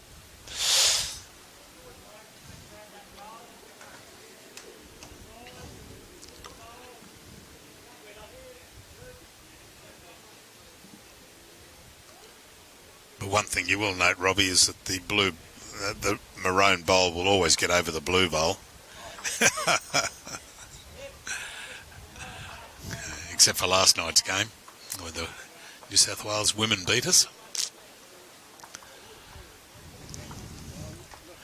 But one thing you will note, Robbie, is that the maroon bowl will always get over the blue bowl. Except for last night's game, where the New South Wales women beat us.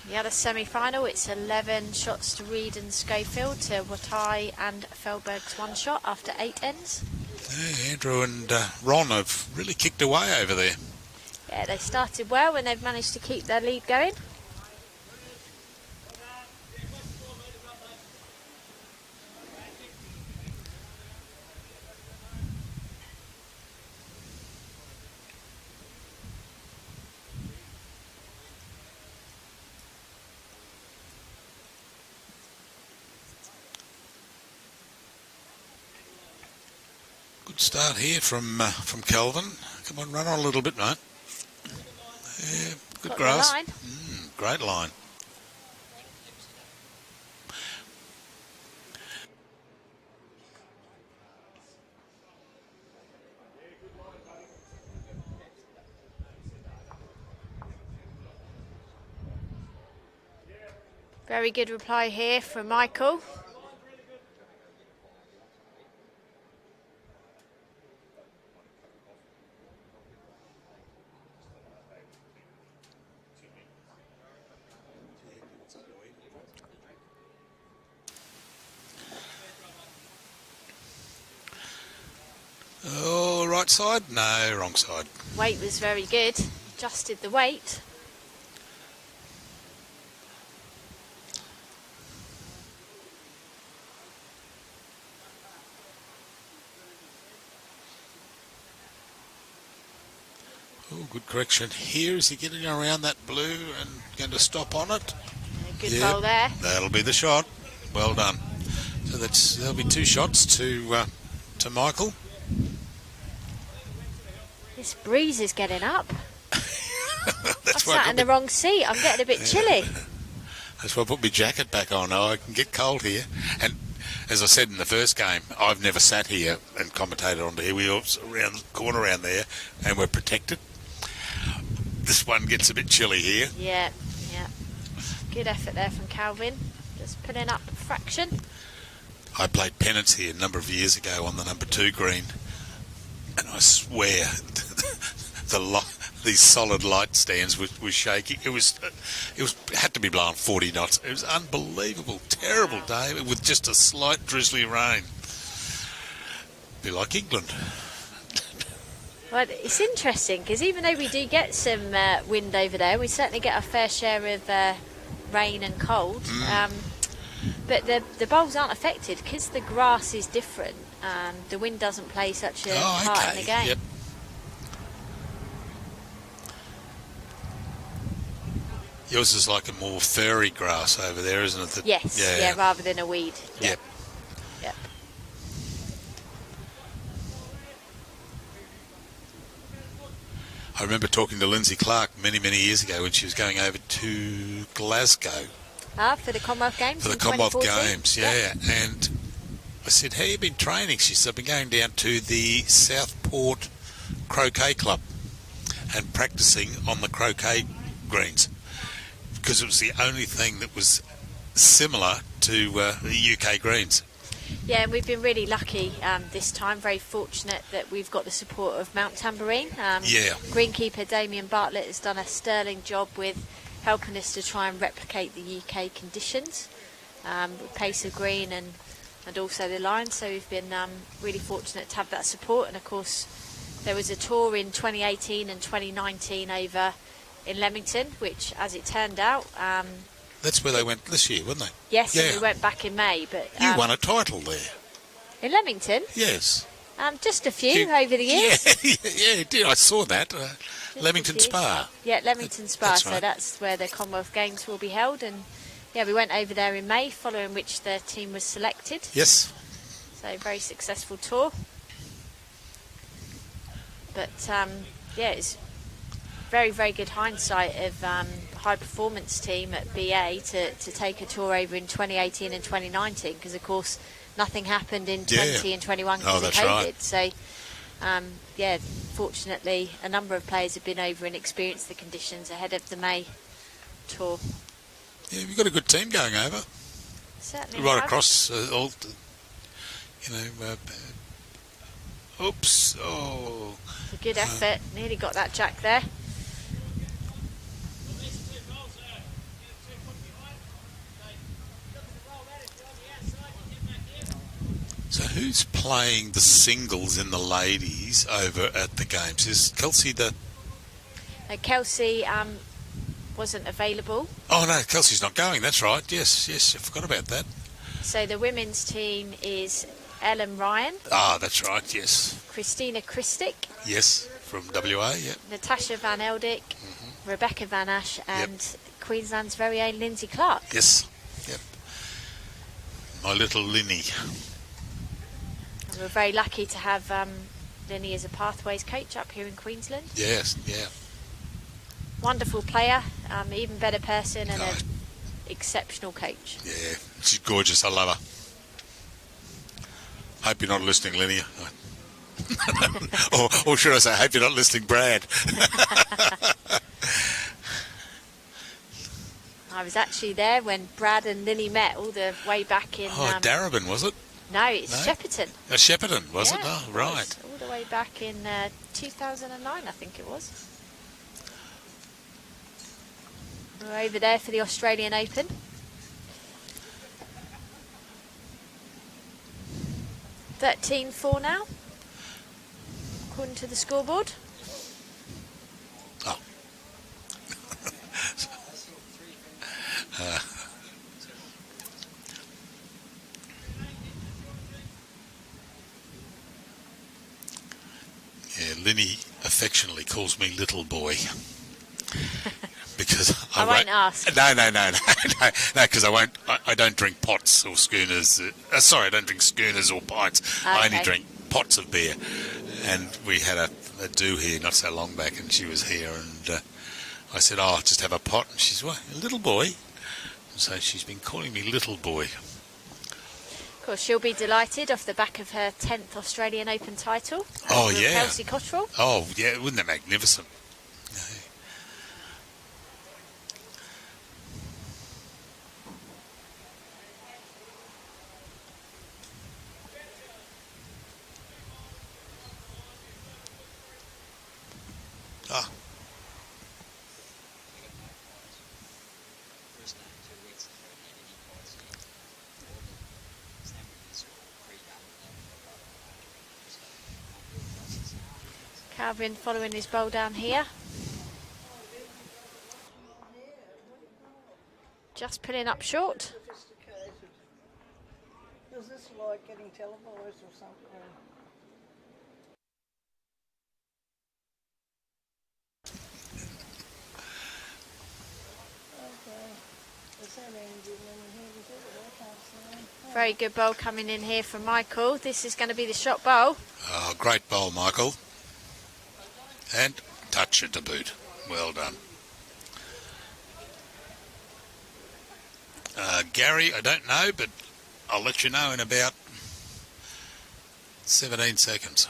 The other semi-final, it's 11 shots to Reed and Schofield to Wattai and Feldberg's 1 shot after 8 ends. Yeah, Andrew and Ron have really kicked away over there. Yeah, they started well and they've managed to keep their lead going. Good start here from Kelvin. Come on, run on a little bit, mate. Yeah, good Got grass. the line. Great line. Very good reply here from Michael. Oh, right side? No, wrong side. Weight was very good. Adjusted the weight. Oh, good correction here. Is he getting around that blue and going to stop on it? Good bowl there. That'll be the shot. Well done. So there'll be 2 shots to Michael. This breeze is getting up. I sat in the wrong seat. I'm getting a bit chilly. That's why I put my jacket back on. Oh, I can get cold here. And as I said in the first game, I've never sat here and commentated on here. We're around the corner around there and we're protected. This one gets a bit chilly here. Yeah. Good effort there from Calvin. Just putting up a fraction. I played pennants here a number of years ago on the number 2 green. And I swear, these solid light stands was shaking. It had to be blowing 40 knots. It was unbelievable, terrible day with just a slight drizzly rain. Be like England. Well, it's interesting because even though we do get some wind over there, we certainly get a fair share of rain and cold. But the bowls aren't affected because the grass is different. The wind doesn't play such a part in the game. Yep. Yours is like a more furry grass over there, isn't it? Yes, yeah, rather than a weed. Yep. I remember talking to Lindsay Clark many, many years ago when she was going over to Glasgow. For the Commonwealth Games. For the Commonwealth Games, yeah. And I said, how have you been training? She said, I've been going down to the Southport Croquet Club and practicing on the croquet greens because it was the only thing that was similar to the UK greens. Yeah, and we've been really lucky this time, very fortunate that we've got the support of Mount Tambourine. Yeah. Greenkeeper Damien Bartlett has done a sterling job with helping us to try and replicate the UK conditions with pace of green and also the line. So we've been really fortunate to have that support. And of course, there was a tour in 2018 and 2019 over in Leamington, which, as it turned out, That's where they went this year, weren't they? yes, Yeah. and we went back in May. But You won a title there. in Leamington. Yes. Just a few over the years. Yeah, did. I saw that. Leamington a few. Spa. Yeah, Leamington Spa. That's So right. that's where the Commonwealth Games will be held. And yeah, we went over there in May, following which the team was selected. Yes. So very successful tour. But yeah, it's very, very good hindsight of high performance team at BA to take a tour over in 2018 and 2019, because of course nothing happened in 20 and 21 because of that's COVID. right. So yeah, fortunately a number of players have been over and experienced the conditions ahead of the May tour. Yeah, we've got a good team going over. Certainly Right have. across all, oops. Oh. It's a good effort. Nearly got that jack there. So who's playing the singles in the ladies over at the games? Is Kelsey the... Kelsey wasn't available. Oh, no, Kelsey's not going. That's right. Yes, I forgot about that. So the women's team is Ellen Ryan, Ah, that's right, yes. Christina Christic, Yes, from WA, yeah. Natasha Van Eldick, Rebecca Van Ash, and Queensland's very own Lindsay Clark. Yes, yep. My little Linny. And we're very lucky to have Linny as a pathways coach up here in Queensland. Yes, yeah. Wonderful player, even better person, and Oh. an exceptional coach. Yeah, she's gorgeous. I love her. Hope you're not listening, Linny. or should I say, hope you're not listening, Brad. I was actually there when Brad and Linny met all the way back in... Darebin, was it? No, it's No? Shepparton. Shepparton, was it? Yeah, Oh, it right. was. All the way back in 2009, I think it was. We're over there for the Australian Open. (13-4) now, according to the scoreboard. Oh. Yeah, Linny affectionately calls me little boy. Because I won't ask. No, because I don't drink pots or schooners. Sorry, I don't drink schooners or pints. I only Okay. drink pots of beer. And we had a do here not so long back, and she was here, and I said, "Oh, I'll just have a pot." And she's, "What, a little boy?" So she's been calling me little boy. Of course, she'll be delighted off the back of her 10th Australian Open title. Oh, with yeah. Kelsey Cottrell. Oh, yeah, wasn't that magnificent? Ah. Calvin following his bowl down here. Just pulling up short. Is this like getting televised or something? Okay. Is that Andy in here? Is it? I can't see. Very good bowl coming in here from Michael. This is going to be the shot bowl. Oh, great bowl, Michael. And touch it to boot. Well done. Gary, I don't know, but I'll let you know in about 17 seconds.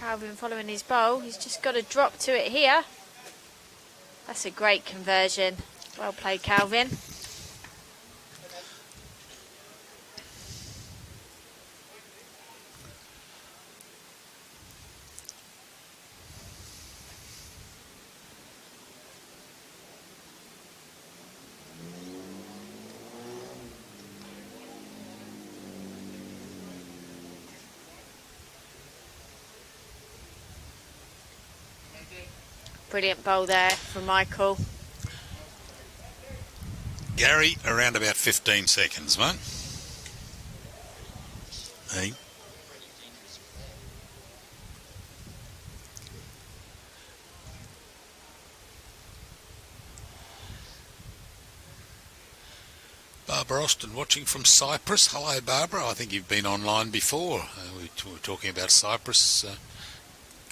Calvin following his bowl. He's just got to drop to it here. That's a great conversion. Well played, Calvin. Brilliant bowl there from Michael. Gary, around about 15 seconds, mate. Hey. Barbara Austin watching from Cyprus. Hello, Barbara. I think you've been online before. We were talking about Cyprus a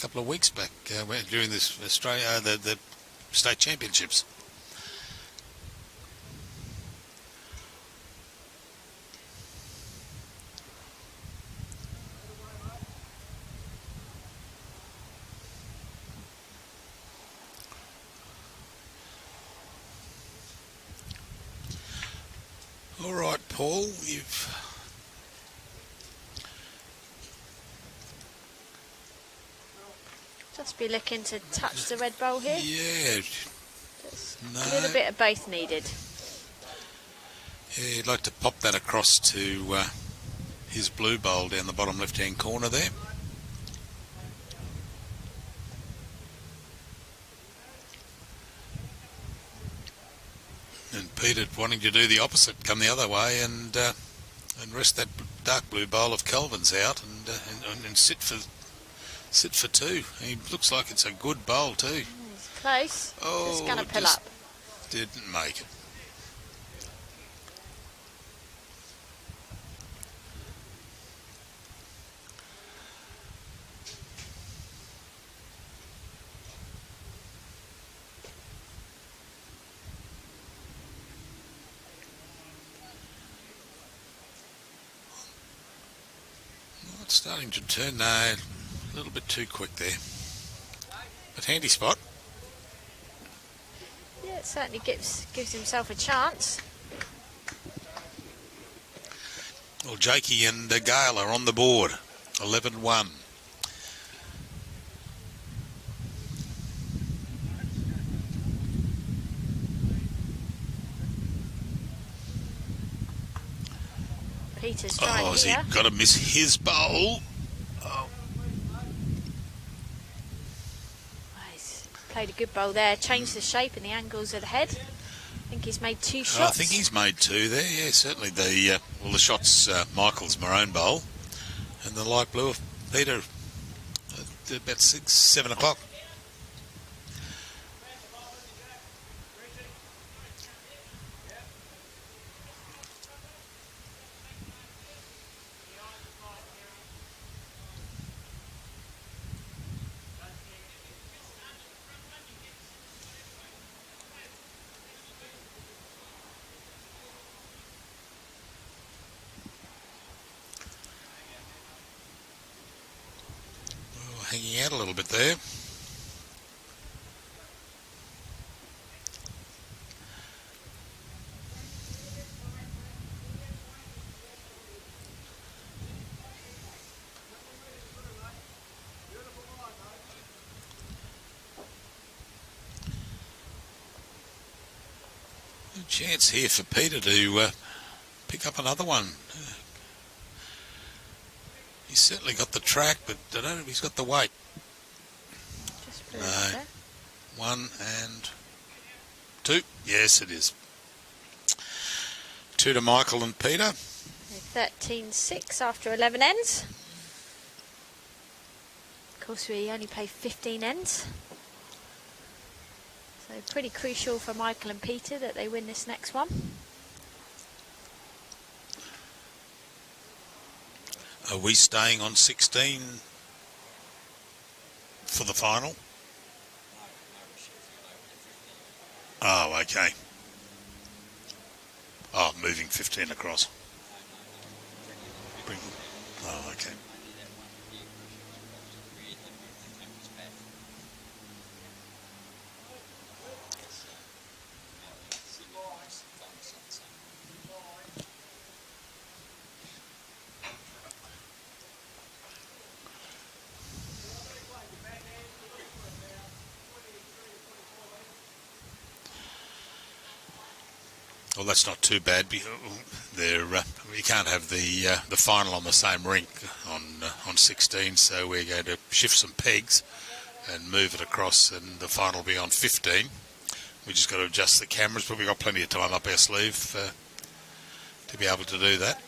couple of weeks back during this Australia the state championships. All right, Paul, you've just be looking to touch the red bowl here. Yeah. Just No. a little bit of both needed. Yeah, you'd like to pop that across to his blue bowl down the bottom left-hand corner there. And Peter wanting to do the opposite, come the other way and rest that dark blue bowl of Kelvin's out and sit for two. He looks like it's a good bowl too. He's close. Oh, just going to pull just up. Didn't make it. It's starting to turn a little bit too quick there. But handy spot. Yeah, it certainly gives himself a chance. Well, Jakey and Gale are on the board. 11-1. Peter's trying Oh, has he here. got to miss his bowl? Oh. He's played a good bowl there. Changed the shape and the angles of the head. I think he's made two shots. I think he's made two there. Yeah, certainly the shots Michael's maroon bowl and the light blue of Peter at about 6, 7 o'clock. Hanging out a little bit there. A chance here for Peter to pick up another one. He's certainly got the track, but I don't know if he's got the weight. Just put it up there. 1 and 2. Yes, it is. 2 to Michael and Peter. 13-6 after 11 ends. Of course, we only play 15 ends. So pretty crucial for Michael and Peter that they win this next one. Are we staying on 16 for the final? Oh, okay. Oh, moving 15 across. Oh, okay. Well, that's not too bad. There, we can't have the final on the same rink on 16, so we're going to shift some pegs and move it across, and the final will be on 15. We just got to adjust the cameras, but we've got plenty of time up our sleeve to be able to do that.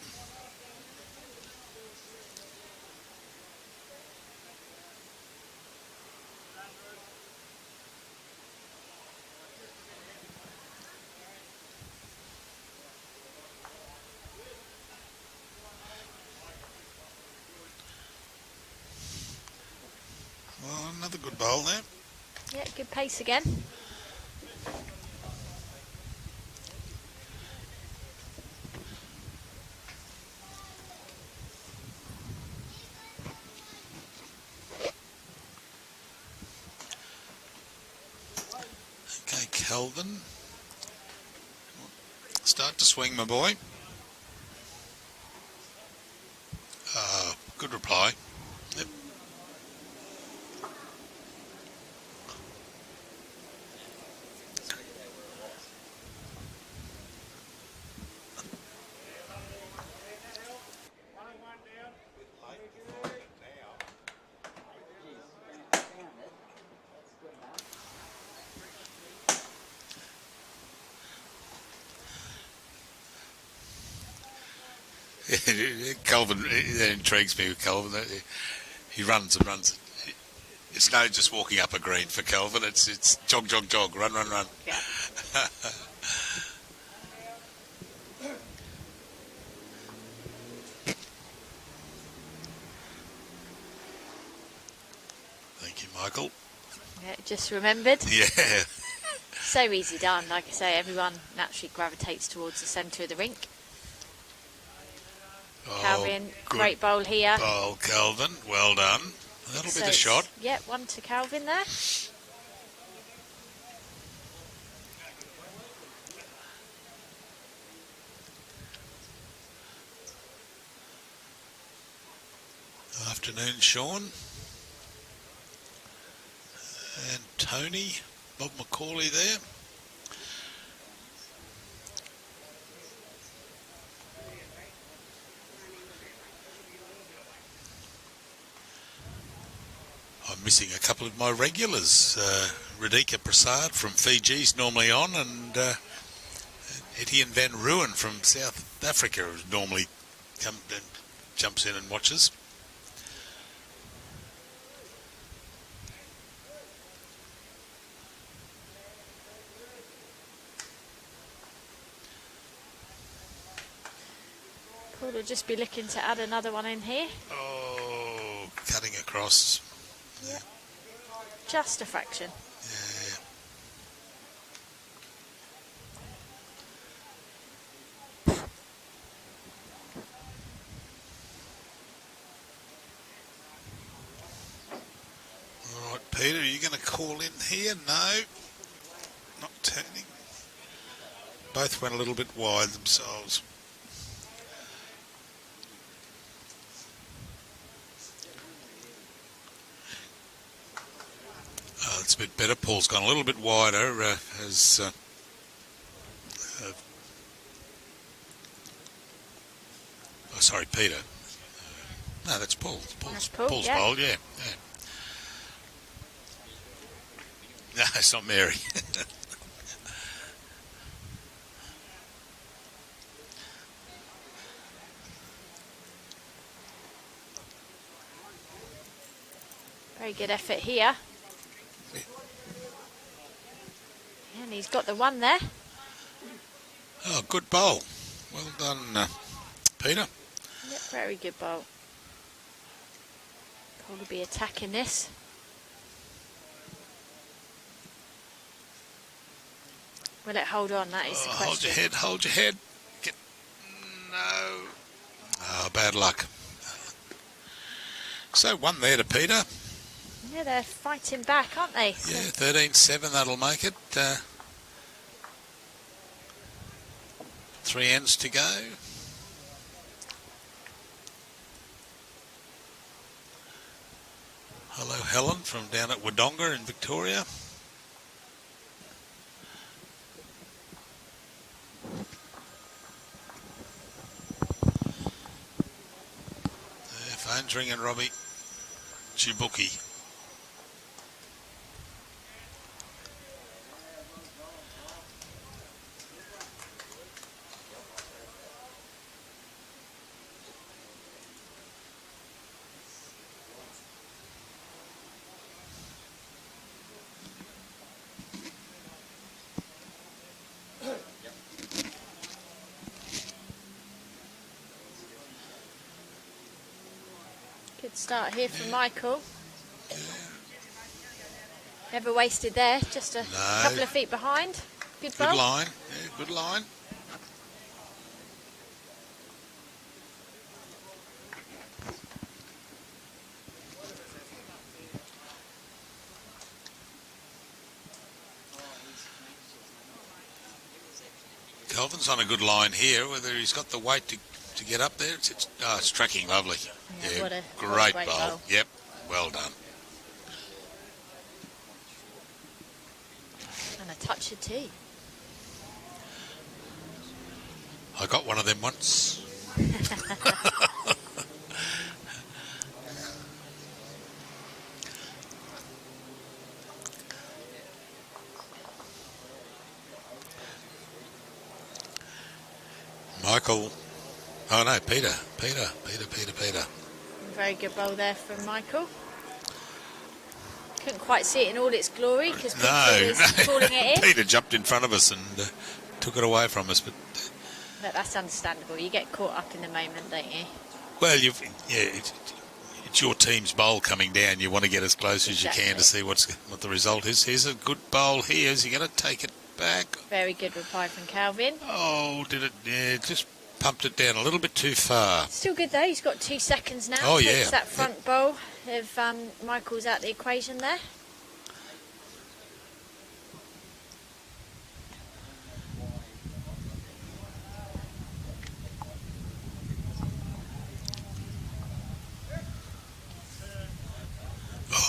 Well, another good bowl there. Yeah, good pace again. Okay, Kelvin. Start to swing, my boy. Good reply. Yep. Kelvin, that intrigues me with Kelvin. He runs and runs. It's no just walking up a green for Kelvin. It's jog, jog, jog, run, run, run. Yeah. Thank you, Michael. Yeah, just remembered. Yeah. So easy done. Like I say, everyone naturally gravitates towards the centre of the rink. Calvin, great bowl here. Bowl, Calvin. Well done. That'll be the shot. Yeah, one to Calvin there. Afternoon, Sean. And Tony, Bob McCauley there. I'm missing a couple of my regulars. Radhika Prasad from Fiji's normally on, and Etienne Van Ruin from South Africa normally jumps in and watches. Paul will just be looking to add another one in here. Oh, cutting across. Yeah. Just a fraction. Yeah. All right, Peter, are you going to call in here? No, not turning. Both went a little bit wide themselves. It's a bit better. Paul's gone a little bit wider as oh, sorry, Peter. No, that's Paul. That's Paul, Paul's yeah. bowl, yeah. No, it's not Mary. Very good effort here. And he's got the one there. Oh, good bowl. Well done, Peter. Yep, very good bowl. Paul will be attacking this. Will it hold on? That is the question. Hold your head, hold your head. No. Oh, bad luck. So one there to Peter. Yeah, they're fighting back, aren't they? Yeah, 13-7, that'll make it. 3 ends to go. Hello, Helen from down at Wodonga in Victoria. Phone's ringing, Robbie. Chibuki. Good start here from Michael. Never wasted there, just a couple of feet behind. Good bowl. Good line, yeah, good line. Calvin's on a good line here. Whether he's got the weight to get up there, it's tracking lovely. Yeah, what a great bowl. bowl. Yep, well done. And a touch of tea. I got one of them once. Michael. Oh no, Peter. Very good bowl there from Michael. Couldn't quite see it in all its glory because Peter was calling it in. Peter jumped in front of us and took it away from us, but that's understandable. You get caught up in the moment, don't you? well, it's your team's bowl coming down. You want to get as close as you can to see what the result is. Here's a good bowl here. Is he going to take it back? Very good reply from Calvin. Oh, did it? Yeah, just pumped it down a little bit too far. Still good though. He's got 2 seconds now. Oh, yeah. Takes that front bowl of Michael's out the equation there.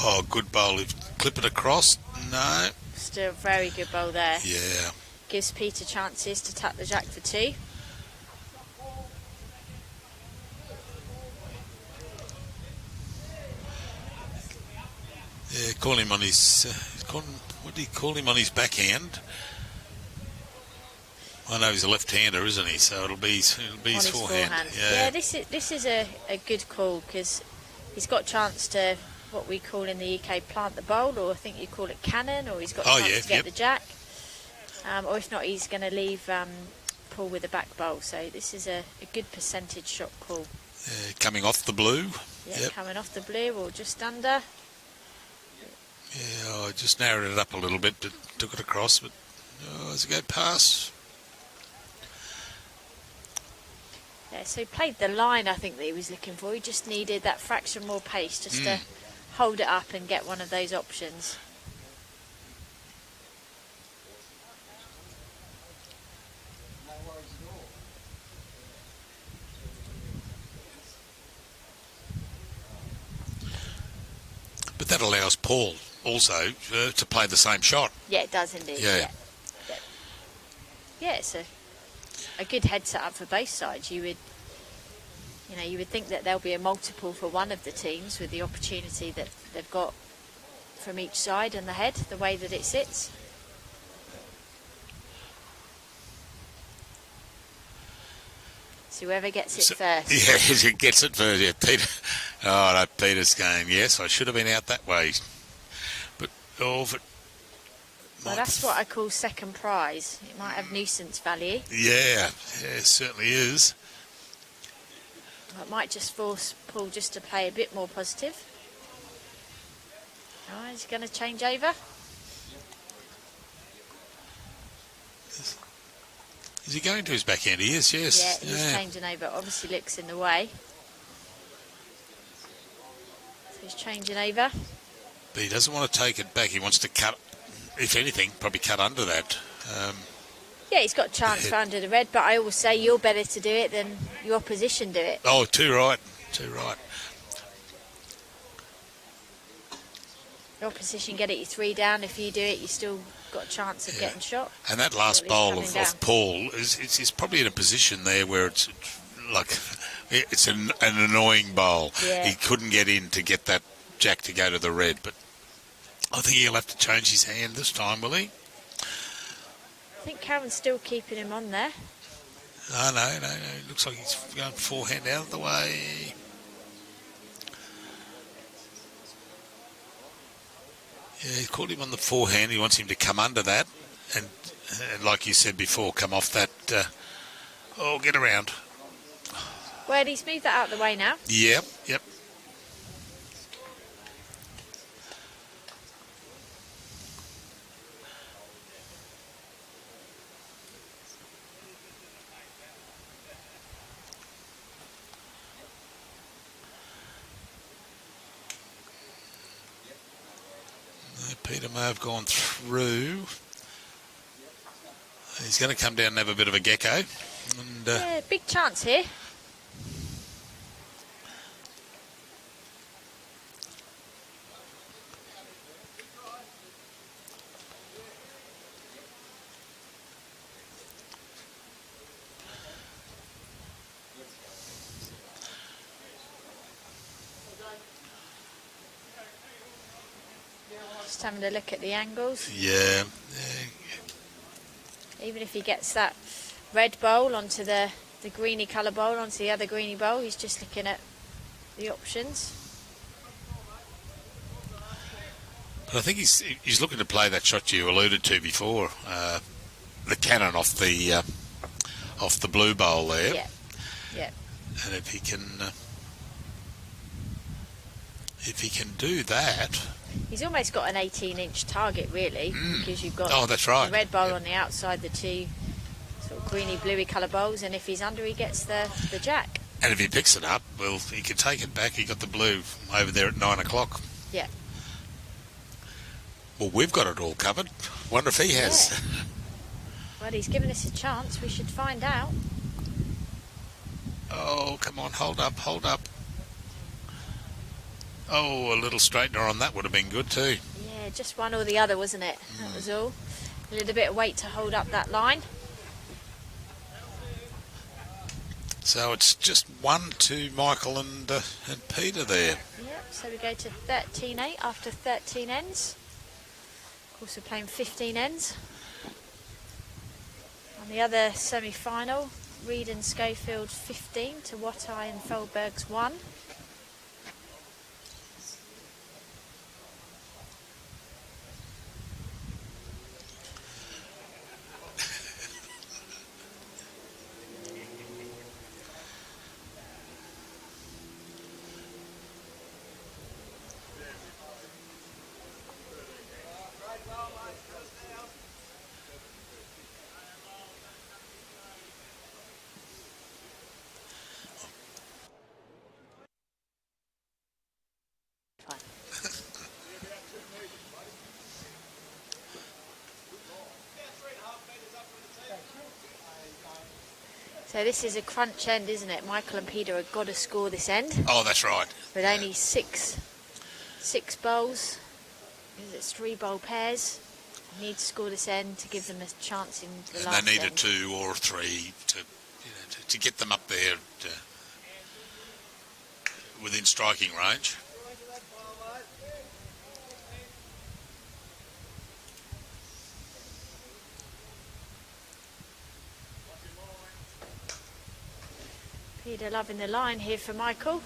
Oh, good bowl. Clip it across. No. Still very good bowl there. Yeah. Gives Peter chances to tap the jack for 2. Yeah, call him on his. What do you call him on his backhand? I know he's a left-hander, isn't he? So it'll be his forehand. Yeah, this is a good call because he's got a chance to what we call in the UK plant the bowl, or I think you call it cannon, or he's got a chance to get the jack. Or if not, he's going to leave Paul with a back bowl. So this is a good percentage shot call. Coming off the blue. Yeah, coming off the blue or just under. Yeah, I just narrowed it up a little bit, but took it across. But as it go past. Yeah, so he played the line I think that he was looking for. He just needed that fraction more pace just to hold it up and get one of those options. But that allows Paul also to play the same shot. Yeah, it does indeed. Yeah. Yeah, it's a good head set up for both sides. You would think that there'll be a multiple for one of the teams with the opportunity that they've got from each side and the head, the way that it sits. So whoever gets it first. Yeah, he gets it first. Yeah, Peter. Oh, no, Peter's game. Yes, I should have been out that way. But, well, that's what I call second prize. It might have nuisance value. Yeah, it certainly is. It might just force Paul just to play a bit more positive. Oh, he's going to change over. Is he going to his backhand? He is, yes. Yeah, he's changing over. Obviously, Lick's in the way. So he's changing over. But he doesn't want to take it back. He wants to cut, if anything, probably cut under that. Yeah, he's got a chance for under the red, but I always say you're better to do it than your opposition do it. Oh, too right. Your opposition get it, you 3 down. If you do it, you still got a chance of getting shot. And that last bowl of Paul is probably in a position there where it's like, it's an annoying bowl. Yeah. He couldn't get in to get that jack to go to the red, but I think he'll have to change his hand this time, will he? I think Calvin's still keeping him on there. Oh, no. Looks like he's going forehand out of the way. Yeah, he's caught him on the forehand. He wants him to come under that. And like you said before, come off that... get around. Well, he's moved that out of the way now. Yep. Peter may have gone through. He's going to come down and have a bit of a gecko. And, yeah, big chance here. Just having a look at the angles. Yeah. Even if he gets that red bowl onto the greeny colour bowl onto the other greeny bowl, he's just looking at the options. But I think he's looking to play that shot you alluded to before, the cannon off the blue bowl there. Yeah. And if he can do that. He's almost got an 18-inch target, really, because you've got that's right. the red bowl on the outside, the two sort of greeny, bluey colour bowls, and if he's under, he gets the jack. And if he picks it up, well, he can take it back. He got the blue over there at 9 o'clock. Yeah. Well, we've got it all covered. Wonder if he has. Yeah. Well, he's given us a chance. We should find out. Oh, come on, hold up. Oh, a little straightener on that would have been good too. Yeah, just one or the other, wasn't it? That was all. A little bit of weight to hold up that line. So it's just 1 to Michael and Peter there. Yep, so we go to 13-8 after 13 ends. Of course, we're playing 15 ends. On the other semi-final, Reed and Schofield 15 to Wattai and Feldberg's 1. So this is a crunch end, isn't it? Michael and Peter have got to score this end. Oh, that's right. With only six bowls. Because it's 3 bowl pairs. They need to score this end to give them a chance in the last And they need end. a 2 or a 3 to get them up there within striking range. Peter loving the line here for Michael.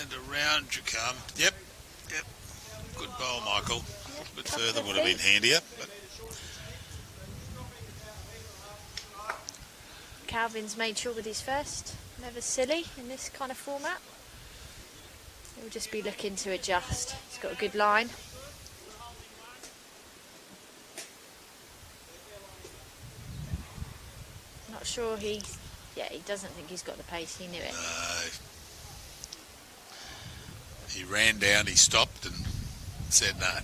And around you come. Yep. Good bowl, Michael. A bit further would have been handier. But Calvin's made sure with his first. Never silly in this kind of format. He'll just be looking to adjust. He's got a good line. Not sure he doesn't think he's got the pace. He knew it. He ran down, he stopped and said, no,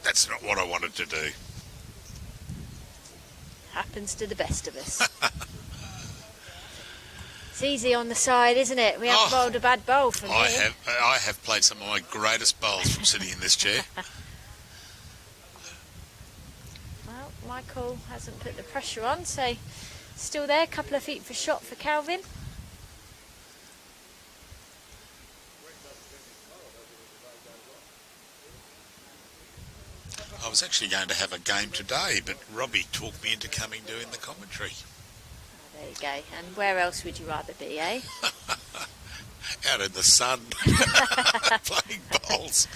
that's not what I wanted to do. Happens to the best of us. It's easy on the side, isn't it? We haven't bowled a bad bowl from here. I have played some of my greatest bowls from sitting in this chair. Well, Michael Paul hasn't put the pressure on, so still there, a couple of feet for shot for Calvin. I was actually going to have a game today, but Robbie talked me into coming doing the commentary. Oh, there you go. And where else would you rather be, eh? Out in the sun, playing bowls.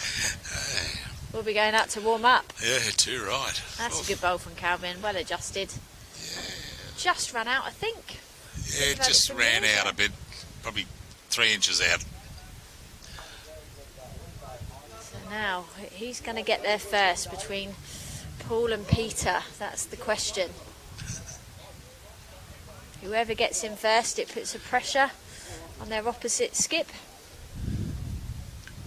We'll be going out to warm up. Yeah, too right. That's a good bowl from Calvin, well adjusted. Yeah, Just ran out, I think. yeah, it just ran out a bit, probably 3 inches out. So now, who's going to get there first between Paul and Peter? That's the question. Whoever gets in first, it puts a pressure on their opposite skip.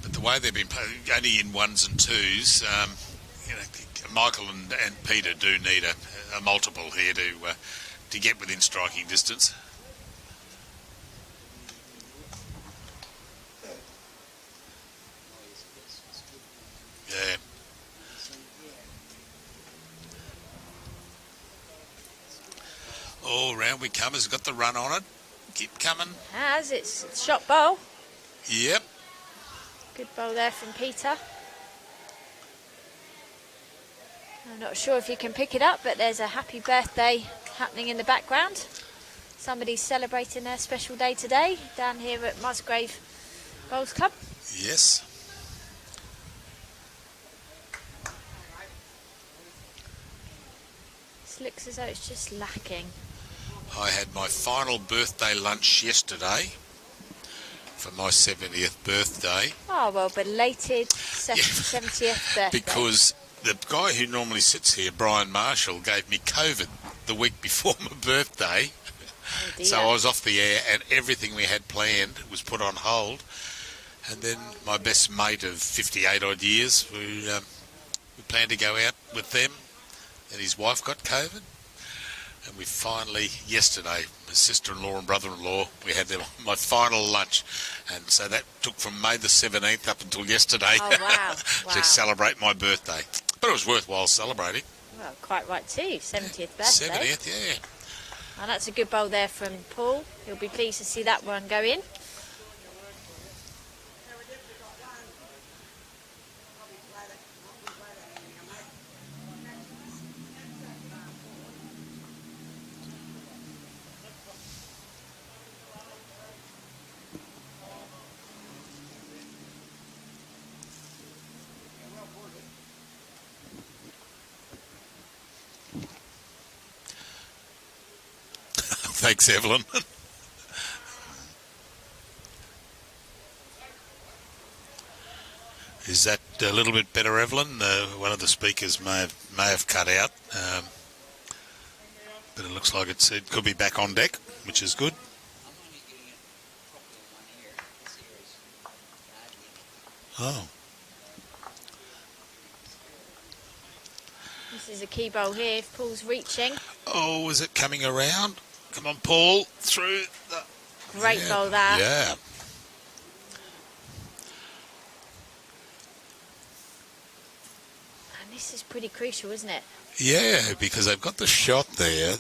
But the way they've been playing, only in ones and twos, you know, Michael and Peter do need a multiple here to get within striking distance. Yeah. Oh, round we come. Has got the run on it. Keep coming. As it's shot bowl. Yep. Good bowl there from Peter. I'm not sure if you can pick it up, but there's a happy birthday happening in the background. Somebody's celebrating their special day today down here at Musgrave Bowls Club. Yes. This looks as though it's just lacking. I had my final birthday lunch yesterday for my 70th birthday. Oh, well, belated 70th birthday. Because the guy who normally sits here, Brian Marshall, gave me COVID the week before my birthday. Oh dear. So I was off the air and everything we had planned was put on hold. And then my best mate of 58 odd years, we planned to go out with them, and his wife got COVID. And we finally, yesterday, my sister-in-law and brother-in-law, we had my final lunch. And so that took from May the 17th up until yesterday. Oh, wow. Wow. To celebrate my birthday. But it was worthwhile celebrating. Well, quite right too, 70th birthday. 70th, yeah. And that's a good bowl there from Paul. He'll be pleased to see that one go in. Thanks, Evelyn. Is that a little bit better, Evelyn? One of the speakers may have cut out, but it looks like it could be back on deck, which is good. Oh. This is a key bowl here if Paul's reaching. Oh, is it coming around? Come on, Paul, through the... Great bowl that. Yeah. And this is pretty crucial, isn't it? Yeah, because they've got the shot there,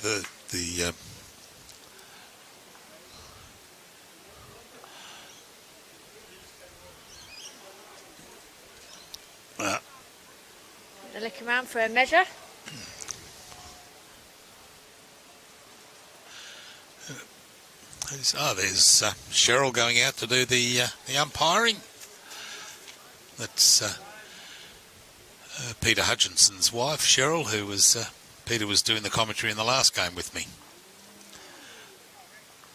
Look around for a measure. There's Cheryl going out to do the umpiring. That's Peter Hutchinson's wife, Cheryl, who was Peter was doing the commentary in the last game with me.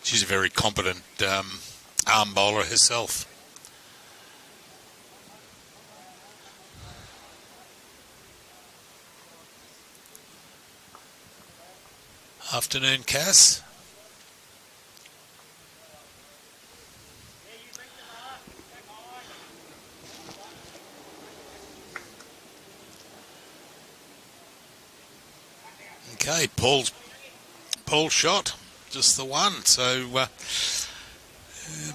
She's a very competent arm bowler herself. Afternoon, Cass. Okay, Paul's shot, just the one. So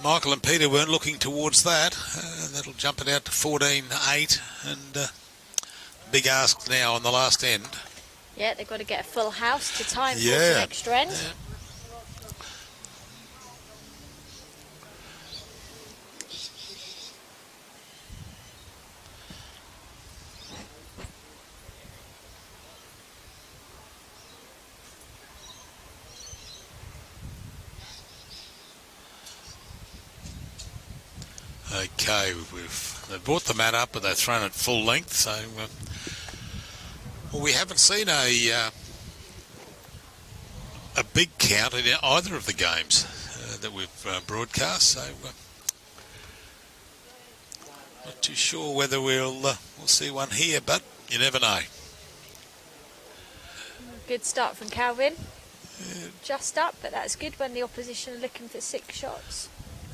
Michael and Peter weren't looking towards that. That'll jump it out to 14-8, and big ask now on the last end. Yeah, they've got to get a full house to time for Yeah. the extra end. Yeah. Okay, they've brought the mat up, but they've thrown it full length. So, well, we haven't seen a big count in either of the games that we've broadcast. So, not too sure whether we'll see one here, but you never know. Good start from Calvin. Just up, but that's good when the opposition are looking for 6 shots.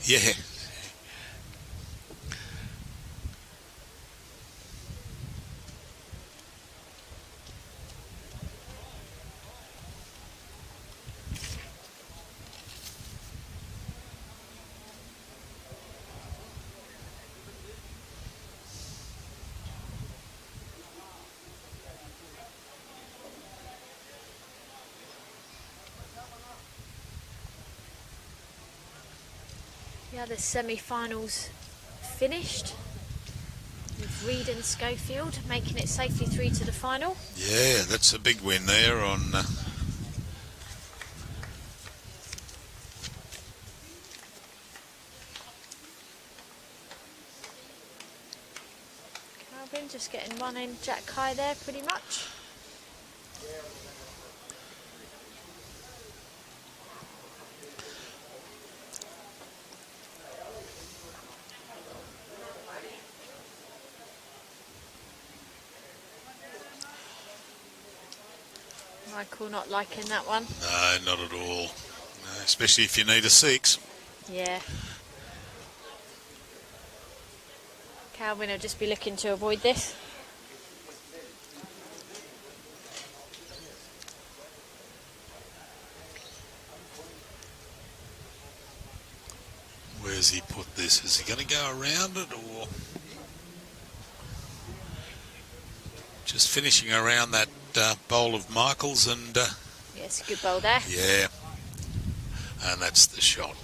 Yeah. The other semi-finals finished with Reed and Schofield making it safely through to the final. Yeah, that's a big win there on... Calvin just getting one in Jack high there pretty much. Michael not liking that one. No, not at all. No, especially if you need a 6. Yeah. Calvin will just be looking to avoid this. Where's he put this? Is he going to go around it or just finishing around that bowl of Michael's? And Yes, good bowl there. yeah, and that's the shot.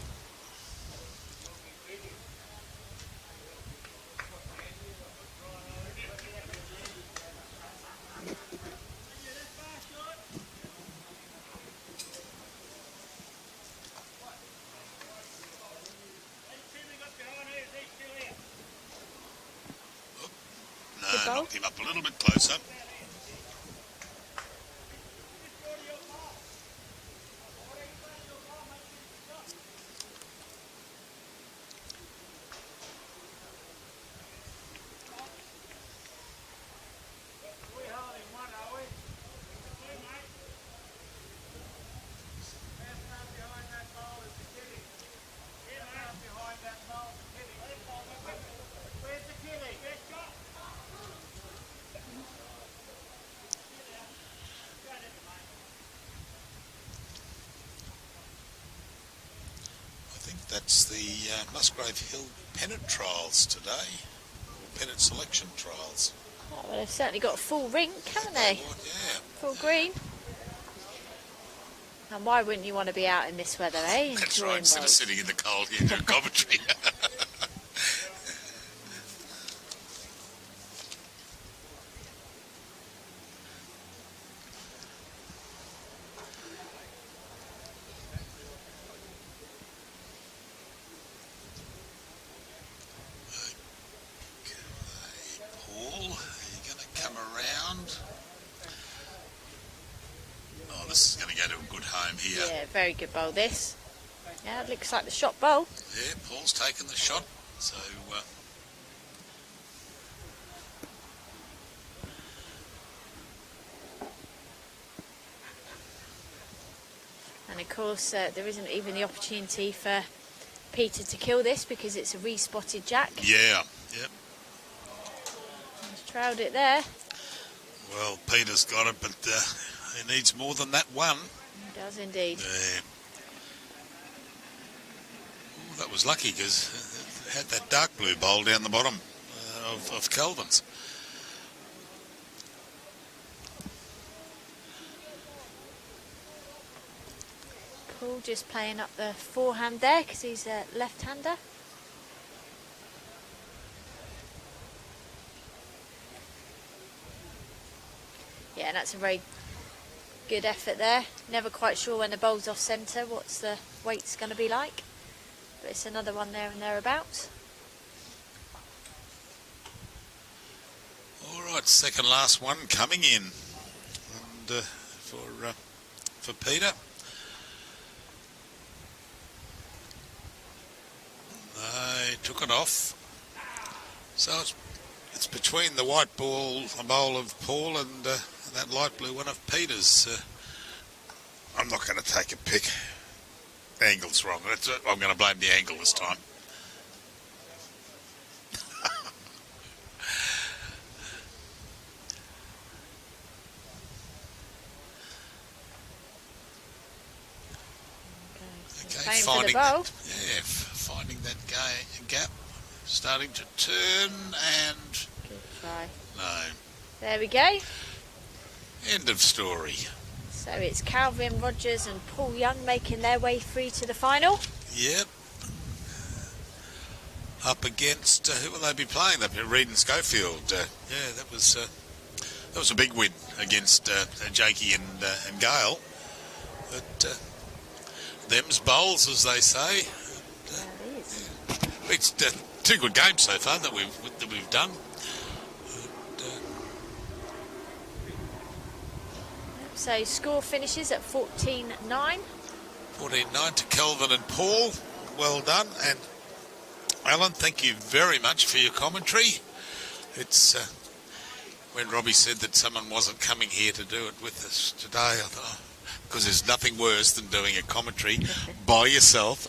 Good bowl. Knocked him up a little bit closer. That's the Musgrave Hill pennant trials today, or pennant selection trials. Oh, well, they've certainly got a full rink, haven't they? Yeah. Full green. And why wouldn't you want to be out in this weather, eh? That's Enjoying right, instead of bowls. sitting in the cold here doing commentary. This is going to go to a good home here. Yeah, very good bowl this. Yeah, it looks like the shot bowl. Yeah, Paul's taken the shot. So, And of course, there isn't even the opportunity for Peter to kill this because it's a re-spotted jack. yeah, yep. He's trailed it there. Well, Peter's got it, but he needs more than that one. He does indeed. Yeah. Ooh, that was lucky because it had that dark blue bowl down the bottom of Kelvin's. Paul just playing up the forehand there because he's a left-hander. Yeah, that's a very good effort there. Never quite sure when the bowl's off centre what's the weight's going to be like. But it's another one there and thereabouts. All right, second last one coming in, and for Peter. They took it off, so it's between the white bowl of Paul and that light blue one of Peter's. I'm not going to take a pick. Angle's wrong. I'm going to blame the angle this time. Okay, finding that gap, starting to turn, and good try. No. There we go. End of story. So it's Calvin Rogers and Paul Young making their way through to the final. Yep. Up against who will they be playing? They'll be Reed and Schofield. Yeah, that was a big win against Jakey and Gale. But them's bowls, as they say. That is. It's two good games so far that we've done. So score finishes at 14-9. 14-9 to Kelvin and Paul. Well done. And Alan, thank you very much for your commentary. It's when Robbie said that someone wasn't coming here to do it with us today, I thought, because there's nothing worse than doing a commentary by yourself.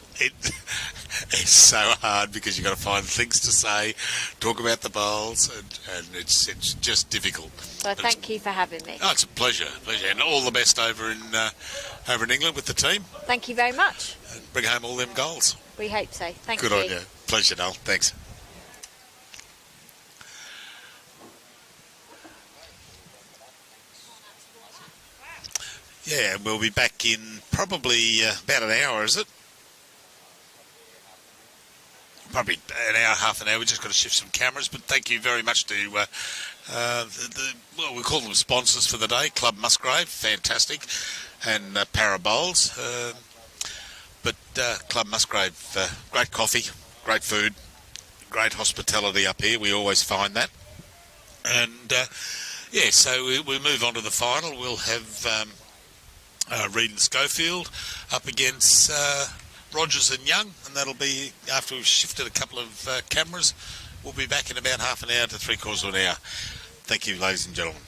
It's so hard because you've got to find things to say, talk about the bowls, and it's just difficult. Well, thank you for having me. Oh, it's a pleasure, and all the best over in England with the team. Thank you very much. And bring home all them goals. We hope so. Thank you. Good on you. Pleasure, Noel. Thanks. Yeah, we'll be back in probably about an hour, is it? Probably an hour, half an hour. We've just got to shift some cameras, but thank you very much to well, we call them sponsors for the day, Club Musgrave, fantastic, and Para Bowls. But Club Musgrave, great coffee, great food, great hospitality up here. We always find that. And yeah, so we move on to the final. We'll have Reed and Schofield up against Rogers and Young, and that'll be after we've shifted a couple of cameras. We'll be back in about half an hour to 3/4 of an hour. Thank you, ladies and gentlemen.